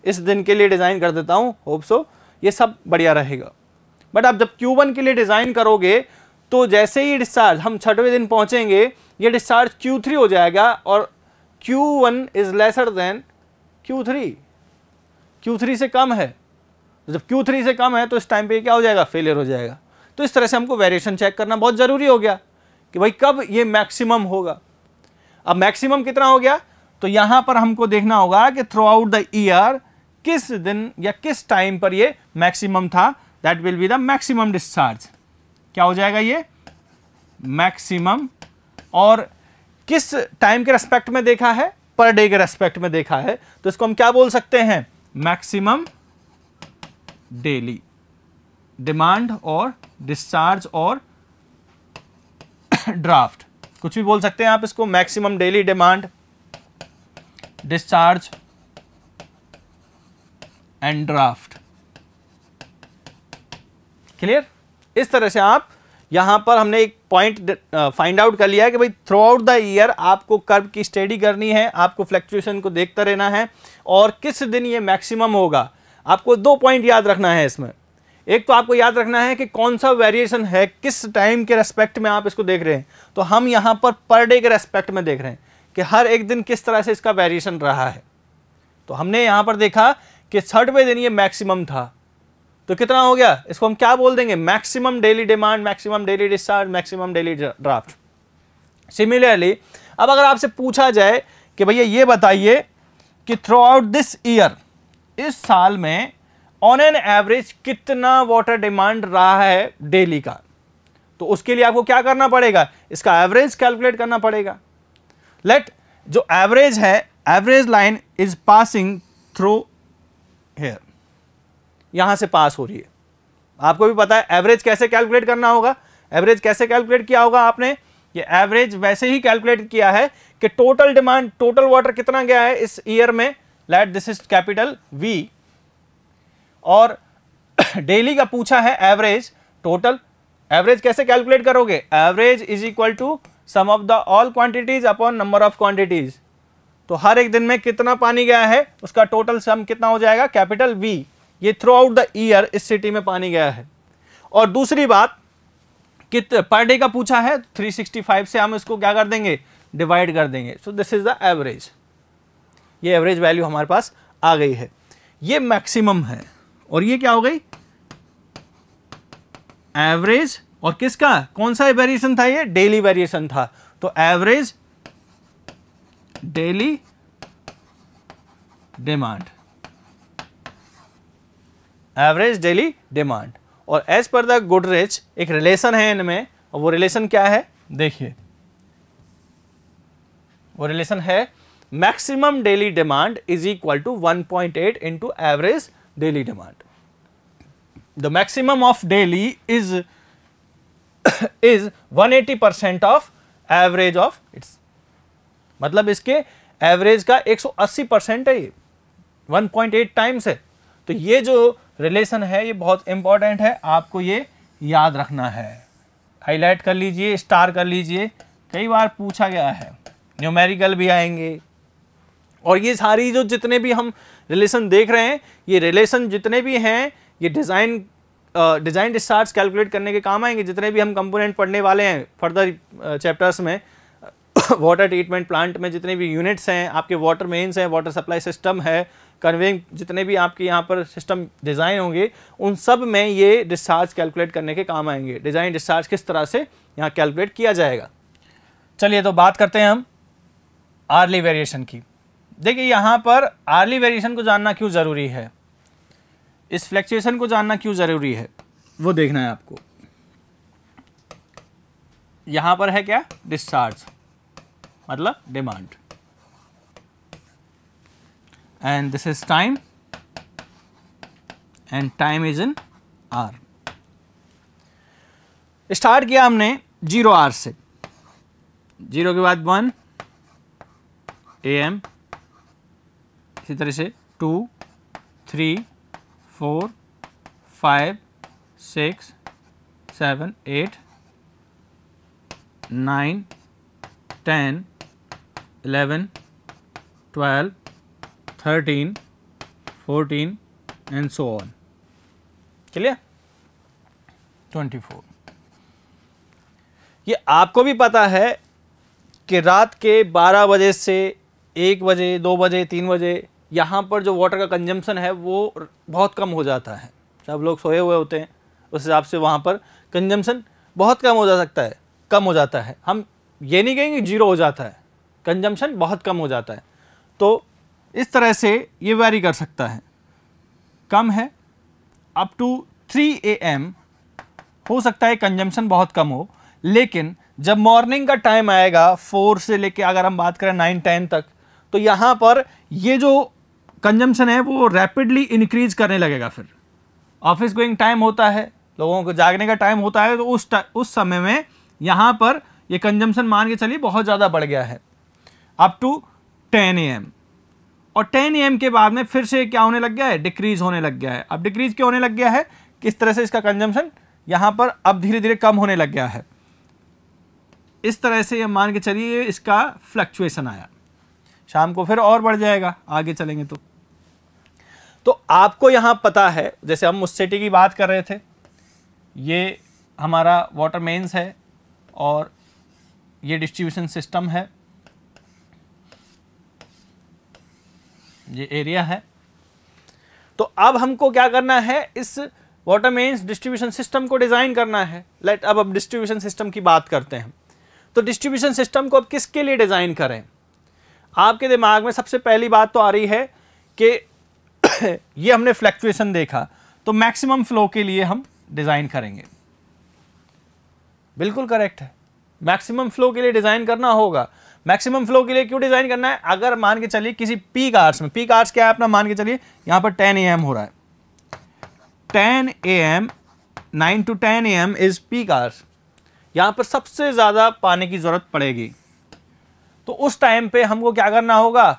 इस दिन के लिए डिज़ाइन कर देता हूँ, होप सो ये सब बढ़िया रहेगा। बट आप जब Q1 के लिए डिज़ाइन करोगे तो जैसे ही डिस्चार्ज हम 6वें दिन पहुँचेंगे ये डिस्चार्ज Q3 हो जाएगा और Q1 is lesser than Q3, Q3 से कम है। जब Q3 से कम है तो इस टाइम पे क्या हो जाएगा, फेलियर हो जाएगा। तो इस तरह से हमको वेरिएशन चेक करना बहुत ज़रूरी हो गया कि भाई कब ये मैक्सिमम होगा। अब मैक्सिमम कितना हो गया, तो यहाँ पर हमको देखना होगा कि थ्रू आउट द ईयर किस दिन या किस टाइम पर ये मैक्सिमम था, that will be the maximum discharge. क्या हो जाएगा ये मैक्सिमम, और किस टाइम के रेस्पेक्ट में देखा है, पर डे के रेस्पेक्ट में देखा है, तो इसको हम क्या बोल सकते हैं, मैक्सिमम डेली डिमांड और डिस्चार्ज और ड्राफ्ट, कुछ भी बोल सकते हैं आप इसको, maximum daily demand, discharge and draft. Clear? इस तरह से आप यहां पर हमने एक पॉइंट फाइंड आउट कर लिया है कि भाई थ्रू आउट द ईयर आपको कर्व की स्टडी करनी है, आपको फ्लक्चुएशन को देखते रहना है, और किस दिन ये मैक्सिमम होगा। आपको 2 पॉइंट याद रखना है इसमें। एक तो आपको याद रखना है कि कौन सा वेरिएशन है, किस टाइम के रेस्पेक्ट में आप इसको देख रहे हैं। तो हम यहाँ पर डे के रेस्पेक्ट में देख रहे हैं कि हर एक दिन किस तरह से इसका वेरिएशन रहा है। तो हमने यहाँ पर देखा कि 6वें दिन ये मैक्सिमम था, तो कितना हो गया, इसको हम क्या बोल देंगे, maximum daily demand, maximum daily discharge, maximum daily draft. Similarly अब अगर आपसे पूछा जाए कि भैया ये बताइए कि थ्रू आउट दिस ईयर, इस साल में ऑन एन एवरेज कितना वाटर डिमांड रहा है डेली का, तो उसके लिए आपको क्या करना पड़ेगा, इसका एवरेज कैलकुलेट करना पड़ेगा। लेट जो एवरेज है, average line is passing through here, यहां से पास हो रही है। आपको भी पता है एवरेज कैसे कैलकुलेट करना होगा, एवरेज कैसे कैलकुलेट किया होगा आपने, ये एवरेज वैसे ही कैलकुलेट किया है कि टोटल डिमांड, टोटल वाटर कितना गया है इस ईयर में, let this is capital V, और डेली का पूछा है एवरेज, टोटल। एवरेज कैसे कैलकुलेट करोगे, average is equal to sum of the all quantities upon number of quantities. तो हर एक दिन में कितना पानी गया है उसका टोटल सम कितना हो जाएगा, कैपिटल V। ये थ्रू आउट द ईयर इस सिटी में पानी गया है। और दूसरी बात, पर डे का पूछा है, 365 से हम इसको क्या कर देंगे, डिवाइड कर देंगे। सो दिस इज द एवरेज, ये एवरेज वैल्यू हमारे पास आ गई है। ये मैक्सिमम है, और ये क्या हो गई, एवरेज, और किसका, कौन सा वेरिएशन था, ये डेली वेरिएशन था। तो average daily demand, average daily demand. और एज पर द गुडरिच एक रिलेशन है इनमें, और वो रिलेशन क्या है, देखिए वो रिलेशन है maximum daily demand is equal to 1.8 into average daily demand. The maximum of daily is 180% of average of its, मतलब इसके एवरेज का 180% है, ये 1.8 टाइम्स है। तो ये जो रिलेशन है ये बहुत इंपॉर्टेंट है, आपको ये याद रखना है, हाईलाइट कर लीजिए, स्टार कर लीजिए, कई बार पूछा गया है, न्यूमेरिकल भी आएंगे। और ये सारी जो जितने भी हम रिलेशन देख रहे हैं, ये रिलेशन जितने भी हैं ये डिज़ाइन डिस्चार्ज कैलकुलेट करने के काम आएंगे। जितने भी हम कंपोनेंट पढ़ने वाले हैं फर्दर चैप्टर्स में वाटर ट्रीटमेंट प्लांट में जितने भी यूनिट्स हैं, आपके वाटर मेन्स हैं, वाटर सप्लाई सिस्टम है, कन्वेइंग जितने भी आपके यहाँ पर सिस्टम डिज़ाइन होंगे, उन सब में ये डिस्चार्ज कैलकुलेट करने के काम आएंगे। डिज़ाइन डिस्चार्ज किस तरह से यहाँ कैलकुलेट किया जाएगा। चलिए तो बात करते हैं हम आर्ली वेरिएशन की। देखिए यहाँ पर आर्ली वेरिएशन को जानना क्यों ज़रूरी है, इस फ्लक्चुएशन को जानना क्यों ज़रूरी है, वो देखना है आपको। यहाँ पर है क्या, डिस्चार्ज मतलब demand, and this is time, and time is in are. Start किया हमने 0 आवर से, 0 के बाद 1 AM, इसी तरह से 2, 3, 4, 5, 6, 7, 8, 9, 10, 11, 12, 13, 14 and so on। क्लियर? 24। ये आपको भी पता है कि रात के 12 बजे से 1 बजे, 2 बजे, 3 बजे यहाँ पर जो वाटर का कंजम्पशन है वो बहुत कम हो जाता है। सब लोग सोए हुए होते हैं, उस हिसाब से वहाँ पर कंजम्पशन बहुत कम हो जाता है। हम ये नहीं कहेंगे 0 हो जाता है, कंजम्पशन बहुत कम हो जाता है। तो इस तरह से ये वैरी कर सकता है, कम है अप टू 3 AM हो सकता है कंजम्पशन बहुत कम हो, लेकिन जब मॉर्निंग का टाइम आएगा 4 से लेके अगर हम बात करें 9, 10 तक, तो यहाँ पर ये जो कंजम्पशन है वो रैपिडली इंक्रीज करने लगेगा। फिर ऑफिस गोइंग टाइम होता है, लोगों को जागने का टाइम होता है, तो उस समय में यहाँ पर ये कंजम्पशन मान के चलिए बहुत ज़्यादा बढ़ गया है अप टू 10 AM, और 10 AM के बाद में फिर से क्या होने लग गया है, डिक्रीज होने लग गया है। अब डिक्रीज क्यों होने लग गया है, किस तरह से इसका कंजम्पशन यहाँ पर अब धीरे धीरे कम होने लग गया है। इस तरह से ये मान के चलिए इसका फ्लक्चुएशन आया, शाम को फिर और बढ़ जाएगा आगे चलेंगे तो आपको यहाँ पता है, जैसे हम उस सिटी की बात कर रहे थे, ये हमारा वाटर मेन्स है और ये डिस्ट्रीब्यूशन सिस्टम है, ये एरिया है। तो अब हमको क्या करना है, इस वाटर मेन्स डिस्ट्रीब्यूशन सिस्टम को डिज़ाइन करना है। अब डिस्ट्रीब्यूशन सिस्टम की बात करते हैं। तो डिस्ट्रीब्यूशन सिस्टम को अब किसके लिए डिज़ाइन करें, आपके दिमाग में सबसे पहली बात तो आ रही है कि ये हमने फ्लक्चुएशन देखा, तो मैक्सिमम फ्लो के लिए हम डिज़ाइन करेंगे। बिल्कुल करेक्ट है, मैक्सिमम फ्लो के लिए डिज़ाइन करना होगा। मैक्सिमम फ्लो के लिए क्यों डिज़ाइन करना है, अगर मान के चलिए किसी पीक आवर्स में, पीक आवर्स क्या है अपना, मान के चलिए यहाँ पर 10 AM हो रहा है, 10 AM 9 to 10 AM is peak hours, यहाँ पर सबसे ज़्यादा पानी की ज़रूरत पड़ेगी। तो उस टाइम पे हमको क्या करना होगा,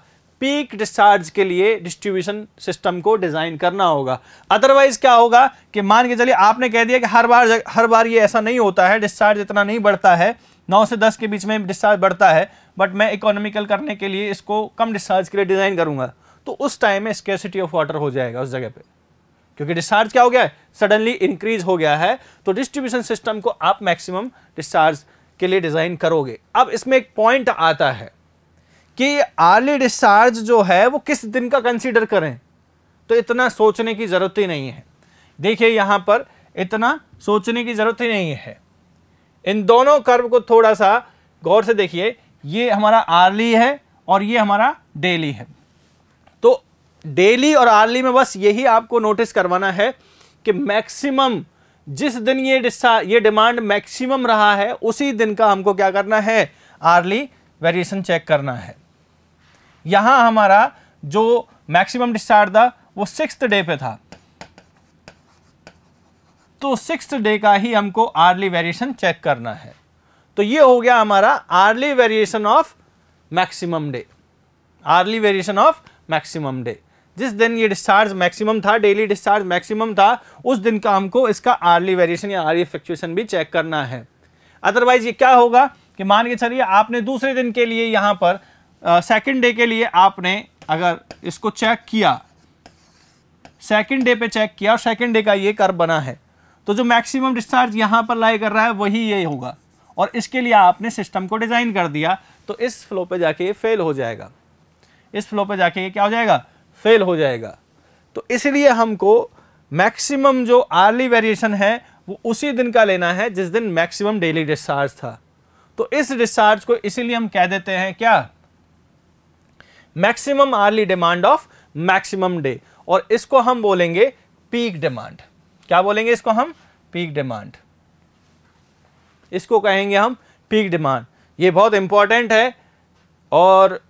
पीक डिस्चार्ज के लिए डिस्ट्रीब्यूशन सिस्टम को डिज़ाइन करना होगा। अदरवाइज क्या होगा कि मान के चलिए आपने कह दिया कि हर बार ये ऐसा नहीं होता है, डिस्चार्ज इतना नहीं बढ़ता है, 9 से 10 के बीच में डिस्चार्ज बढ़ता है, बट मैं इकोनॉमिकल करने के लिए इसको कम डिस्चार्ज के लिए डिज़ाइन करूँगा, तो उस टाइम में स्कैर्सिटी ऑफ वाटर हो जाएगा उस जगह पे, क्योंकि डिस्चार्ज क्या हो गया है, सडनली इंक्रीज हो गया है। तो डिस्ट्रीब्यूशन सिस्टम को आप मैक्सिमम डिस्चार्ज के लिए डिज़ाइन करोगे। अब इसमें एक पॉइंट आता है कि आर्ली डिस्चार्ज जो है वो किस दिन का कंसीडर करें, तो इतना सोचने की ज़रूरत ही नहीं है। देखिए यहाँ पर इतना सोचने की ज़रूरत ही नहीं है। इन दोनों कर्व को थोड़ा सा गौर से देखिए, ये हमारा आर्ली है और ये हमारा डेली है। तो डेली और आर्ली में बस यही आपको नोटिस करवाना है कि मैक्सिमम जिस दिन ये डिमांड मैक्सिमम रहा है उसी दिन का हमको क्या करना है, आर्ली वेरिएशन चेक करना है। यहां हमारा जो मैक्सिमम डिस्चार्ज था वो 6th डे पे था, तो 6th डे का ही हमको आर्ली वेरिएशन चेक करना है। तो ये हो गया हमारा hourly variation of maximum day, hourly variation of maximum day. जिस दिन ये डिस्चार्ज मैक्सिमम था, डेली डिस्चार्ज मैक्सिमम था, उस दिन का हमको इसका आर्ली वेरिएशन या आर्ली फ्लक्चुएशन भी चेक करना है। अदरवाइज ये क्या होगा कि मान के चलिए आपने दूसरे दिन के लिए यहाँ पर सेकंड डे के लिए आपने अगर इसको चेक किया, सेकंड डे पे चेक किया और सेकंड डे का ये कर्व बना है, तो जो मैक्सिमम डिस्चार्ज यहाँ पर लाई कर रहा है वही ये होगा, और इसके लिए आपने सिस्टम को डिज़ाइन कर दिया, तो इस फ्लो पे जाके ये फेल हो जाएगा, इस फ्लो पे जाके ये क्या हो जाएगा, फेल हो जाएगा। तो इसलिए हमको मैक्सिमम जो आर्ली वेरिएशन है वो उसी दिन का लेना है जिस दिन मैक्सिमम डेली डिस्चार्ज था। तो इस डिस्चार्ज को इसीलिए हम कह देते हैं क्या, maximum hourly demand of maximum day, और इसको हम बोलेंगे पीक डिमांड। क्या बोलेंगे इसको हम, पीक डिमांड, इसको कहेंगे हम पीक डिमांड। ये बहुत इंपॉर्टेंट है और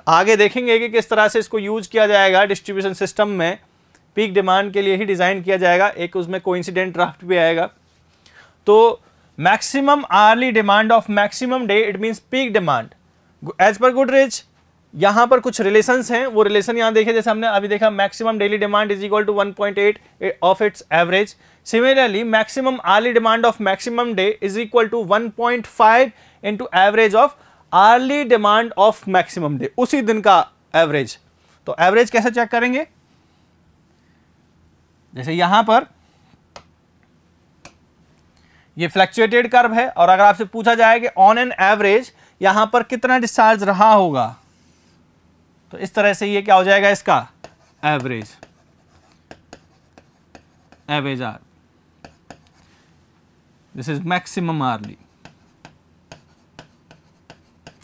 आगे देखेंगे कि किस तरह से इसको यूज किया जाएगा डिस्ट्रीब्यूशन सिस्टम में। पीक डिमांड के लिए ही डिज़ाइन किया जाएगा, एक उसमें कोइंसिडेंट ड्राफ्ट भी आएगा। तो maximum hourly demand of maximum day, it means peak demand as per Goodrich. यहाँ पर कुछ रिलेशंस हैं, वो रिलेशन यहाँ देखे, जैसे हमने अभी देखा maximum daily demand is equal to 1.8 of its average. Similarly maximum hourly demand of maximum day is equal to 1.5 into average of hourly demand of maximum day, उसी दिन का एवरेज। तो एवरेज कैसे चेक करेंगे, जैसे यहां पर ये फ्लक्चुएटेड कर्व है और अगर आपसे पूछा जाए कि ऑन एन एवरेज यहां पर कितना डिस्चार्ज रहा होगा, तो इस तरह से ये क्या हो जाएगा, इसका average, average are, this is maximum hourly,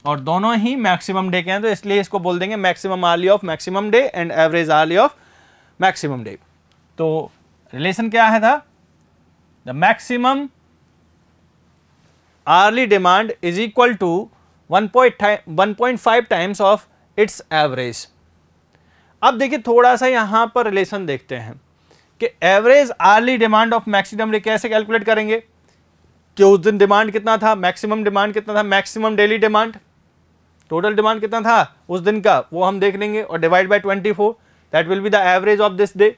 और दोनों ही मैक्सिमम डे के हैं, तो इसलिए इसको बोल देंगे maximum hourly of maximum day and average hourly of maximum day. तो रिलेशन क्या है था, the maximum hourly demand is equal to 1.5 times of its average. अब देखिए थोड़ा सा यहां पर रिलेशन देखते हैं कि average hourly demand of maximum day कैसे कैलकुलेट करेंगे, कि उस दिन डिमांड कितना था, मैक्सिमम डिमांड कितना था, maximum daily demand, total demand कितना था उस दिन का, वो हम देख लेंगे, और divide by 24, that will be the average of this day.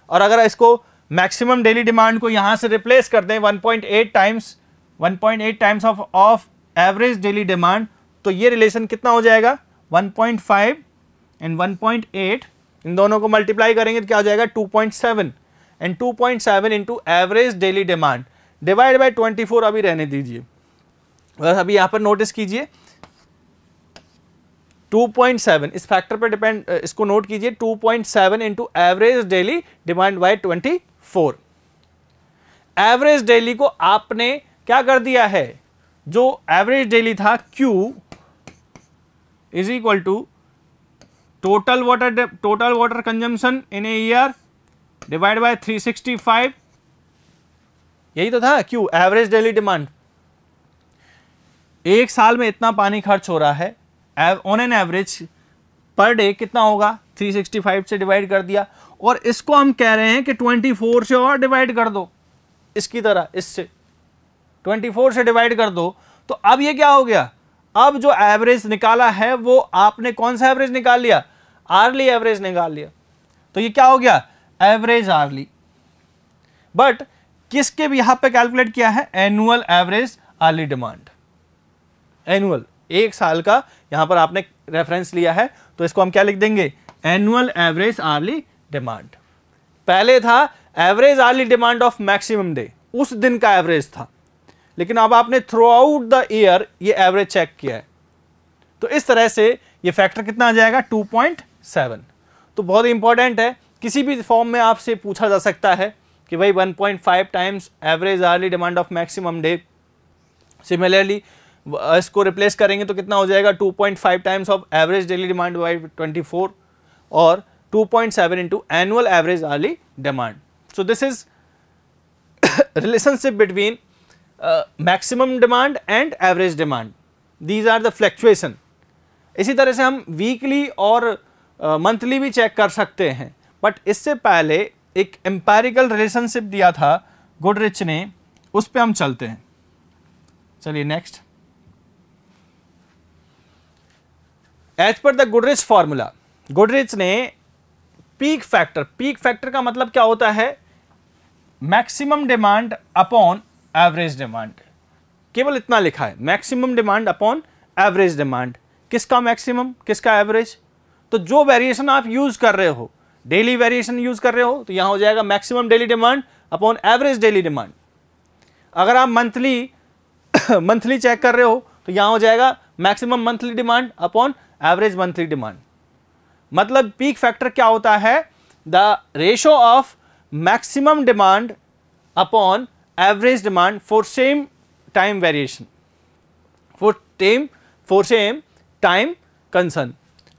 और अगर इसको मैक्सिमम डेली डिमांड को यहां से रिप्लेस कर दें 1.8 times of average daily demand, तो ये रिलेशन कितना हो जाएगा, 1.5 एंड 1.8 इन दोनों को मल्टीप्लाई करेंगे तो क्या हो जाएगा 2.7, and 2.7 into average daily demand divide by 24, अभी रहने दीजिए, बस अभी यहां पर नोटिस कीजिए 2.7 इस फैक्टर पर डिपेंड, इसको नोट कीजिए, 2.7 into average daily demand by 24। Average daily को आपने क्या कर दिया है, जो एवरेज डेली था Q is equal to total water consumption in a year divide by 365, यही तो था Q, एवरेज डेली डिमांड। एक साल में इतना पानी खर्च हो रहा है, on an average per day कितना होगा, 365 से डिवाइड कर दिया, और इसको हम कह रहे हैं कि 24 से और डिवाइड कर दो, इसकी तरह इससे 24 से डिवाइड कर दो। तो अब ये क्या हो गया, अब जो एवरेज निकाला है वो आपने कौन सा एवरेज निकाल लिया, आर्ली एवरेज निकाल लिया। तो ये क्या हो गया, एवरेज आर्ली, बट किसके भी यहां पे कैलकुलेट किया है, annual average hourly demand, annual, एक साल का यहां पर आपने रेफरेंस लिया है, तो इसको हम क्या लिख देंगे, एनुअल एवरेज आर्ली डिमांड। पहले था average hourly demand of maximum day, उस दिन का एवरेज था, लेकिन अब आपने थ्रू आउट द ईयर ये एवरेज चेक किया है, तो इस तरह से ये फैक्टर कितना आ जाएगा, 2.7। तो बहुत इंपॉर्टेंट है, किसी भी फॉर्म में आपसे पूछा जा सकता है कि भाई 1.5 times average hourly demand of maximum day. Similarly इसको रिप्लेस करेंगे तो कितना हो जाएगा, 2.5 times of average daily demand by 24, और 2.7 into annual average hourly demand. So this is relationship between maximum demand and average demand, these are the fluctuation. इसी तरह से हम वीकली और मंथली भी चेक कर सकते हैं, बट इससे पहले एक एम्पेरिकल रिलेशनशिप दिया था गुडरिच ने, उस पर हम चलते हैं। चलिए next, as per the Goodrich formula, Goodrich ने पीक फैक्टर का मतलब क्या होता है, maximum demand upon average demand, केवल इतना लिखा है, maximum demand upon average demand. किसका मैक्सिमम, किसका एवरेज, तो जो वेरिएशन आप यूज कर रहे हो, डेली वेरिएशन यूज कर रहे हो, तो यहां हो जाएगा maximum daily demand upon average daily demand. अगर आप मंथली मंथली चेक कर रहे हो तो यहाँ हो जाएगा maximum monthly demand upon average monthly demand. मतलब पीक फैक्टर क्या होता है, the ratio of maximum demand upon average demand for same time variation, for same time concern.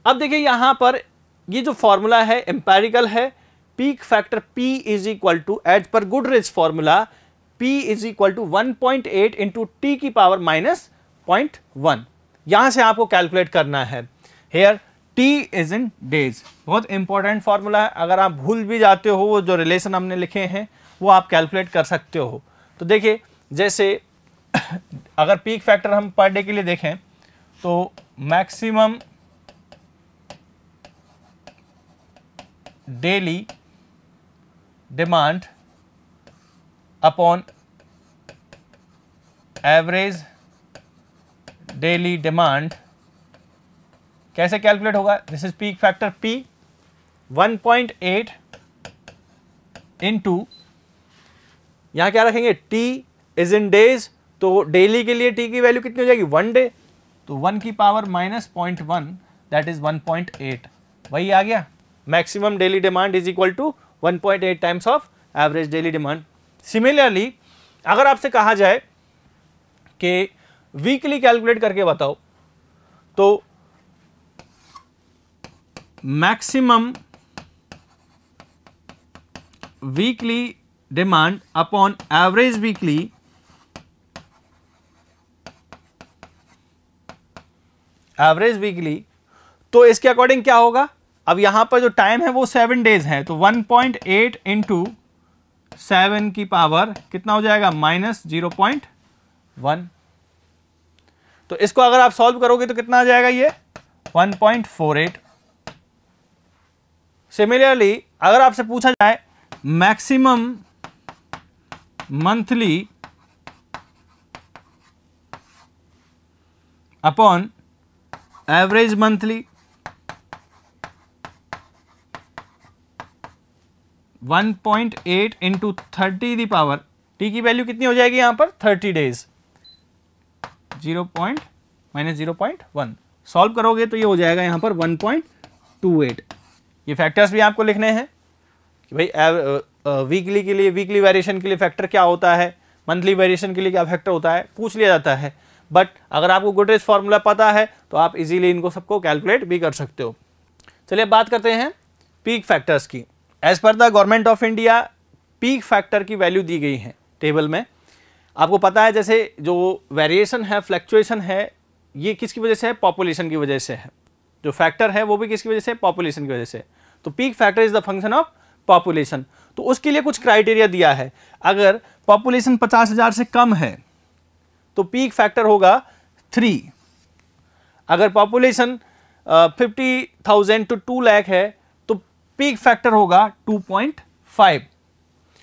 अब देखिए यहाँ पर ये जो फॉर्मूला है एम्पेरिकल है, peak factor P is equal to as per Goodrich formula P is equal to 1.8 into T की पावर माइनस 0.1। यहां से आपको कैलकुलेट करना है। Here T is in days, बहुत इंपॉर्टेंट फॉर्मूला है। अगर आप भूल भी जाते हो वो जो रिलेशन हमने लिखे हैं वो आप कैलकुलेट कर सकते हो। तो देखिए जैसे अगर पीक फैक्टर हम पर डे के लिए देखें तो maximum daily demand upon average daily demand कैसे कैलकुलेट होगा, this is peak factor P 1.8 into यहां क्या रखेंगे T इज इन डेज, तो डेली के लिए T की वैल्यू कितनी हो जाएगी 1 डे, तो 1 की पावर माइनस 0.1 दैट इज 1.8, वही आ गया। Maximum daily demand is equal to 1.8 times of average daily demand. Similarly अगर आपसे कहा जाए कि वीकली कैलकुलेट करके बताओ तो maximum weekly demand upon average weekly तो इसके अकॉर्डिंग क्या होगा, अब यहां पर जो टाइम है वो 7 डेज है, तो 1.8 इंटू 7 की पावर कितना हो जाएगा माइनस 0.1। तो इसको अगर आप सॉल्व करोगे तो कितना आ जाएगा ये 1.48। सिमिलरली अगर आपसे पूछा जाए maximum monthly upon average monthly 1.8 into 30 the power T की वैल्यू कितनी हो जाएगी यहां पर 30 डेज, माइनस 0.1 सॉल्व करोगे तो ये हो जाएगा यहां पर 1.28। ये फैक्टर्स भी आपको लिखने हैं कि भाई वीकली के लिए, वीकली वेरिएशन के लिए फैक्टर क्या होता है, मंथली वेरिएशन के लिए क्या फैक्टर होता है, पूछ लिया जाता है। बट अगर आपको गुडरिच फॉर्मूला पता है तो आप इजीली इनको सबको कैलकुलेट भी कर सकते हो। चलिए बात करते हैं पीक फैक्टर्स की। As per the government of India peak factor की वैल्यू दी गई है टेबल में। आपको पता है जैसे जो वेरिएशन है, फ्लक्चुएशन है, ये किसकी वजह से है, पॉपुलेशन की वजह से है। जो फैक्टर है वो भी किसकी वजह से, पॉपुलेशन की वजह से। तो peak factor is the function of population. तो उसके लिए कुछ क्राइटेरिया दिया है। अगर पॉपुलेशन 50,000 से कम है तो पीक फैक्टर होगा 3। अगर पॉपुलेशन 50,000 टू 2 लाख है तो पीक फैक्टर होगा 2.5।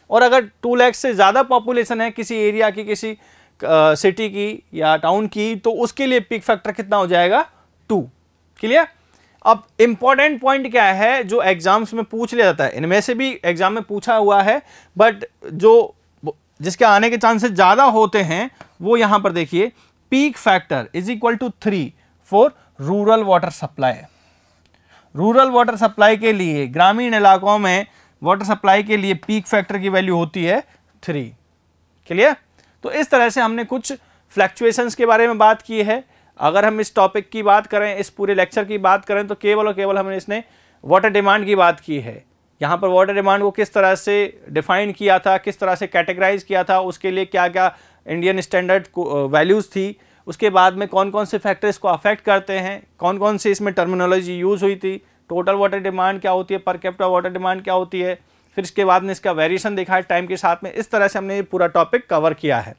और अगर 2 लाख से ज़्यादा पॉपुलेशन है किसी एरिया की, किसी सिटी की या टाउन की, तो उसके लिए पीक फैक्टर कितना हो जाएगा 2। क्लियर। अब इंपॉर्टेंट पॉइंट क्या है जो एग्जाम्स में पूछ लिया जाता है, इनमें से भी एग्जाम में पूछा हुआ है, बट जो जिसके आने के चांसेस ज़्यादा होते हैं वो यहां पर देखिए, peak factor is equal to 3 for rural water supply. Rural water supply के लिए, ग्रामीण इलाकों में वाटर सप्लाई के लिए पीक फैक्टर की वैल्यू होती है 3। क्लियर। तो इस तरह से हमने कुछ फ्लक्चुएशंस के बारे में बात की है। अगर हम इस टॉपिक की बात करें, इस पूरे लेक्चर की बात करें, तो केवल और केवल हमने इसने वाटर डिमांड की बात की है। यहाँ पर वाटर डिमांड को किस तरह से डिफाइन किया था, किस तरह से कैटेगराइज किया था, उसके लिए क्या क्या इंडियन स्टैंडर्ड वैल्यूज़ थी, उसके बाद में कौन कौन से फैक्टर इसको अफेक्ट करते हैं, कौन कौन से इसमें टर्मिनोलॉजी यूज़ हुई थी, टोटल वाटर डिमांड क्या होती है, पर कैपिटा वाटर डिमांड क्या होती है, फिर इसके बाद में इसका वेरिएशन देखा है टाइम के साथ में। इस तरह से हमने ये पूरा टॉपिक कवर किया है।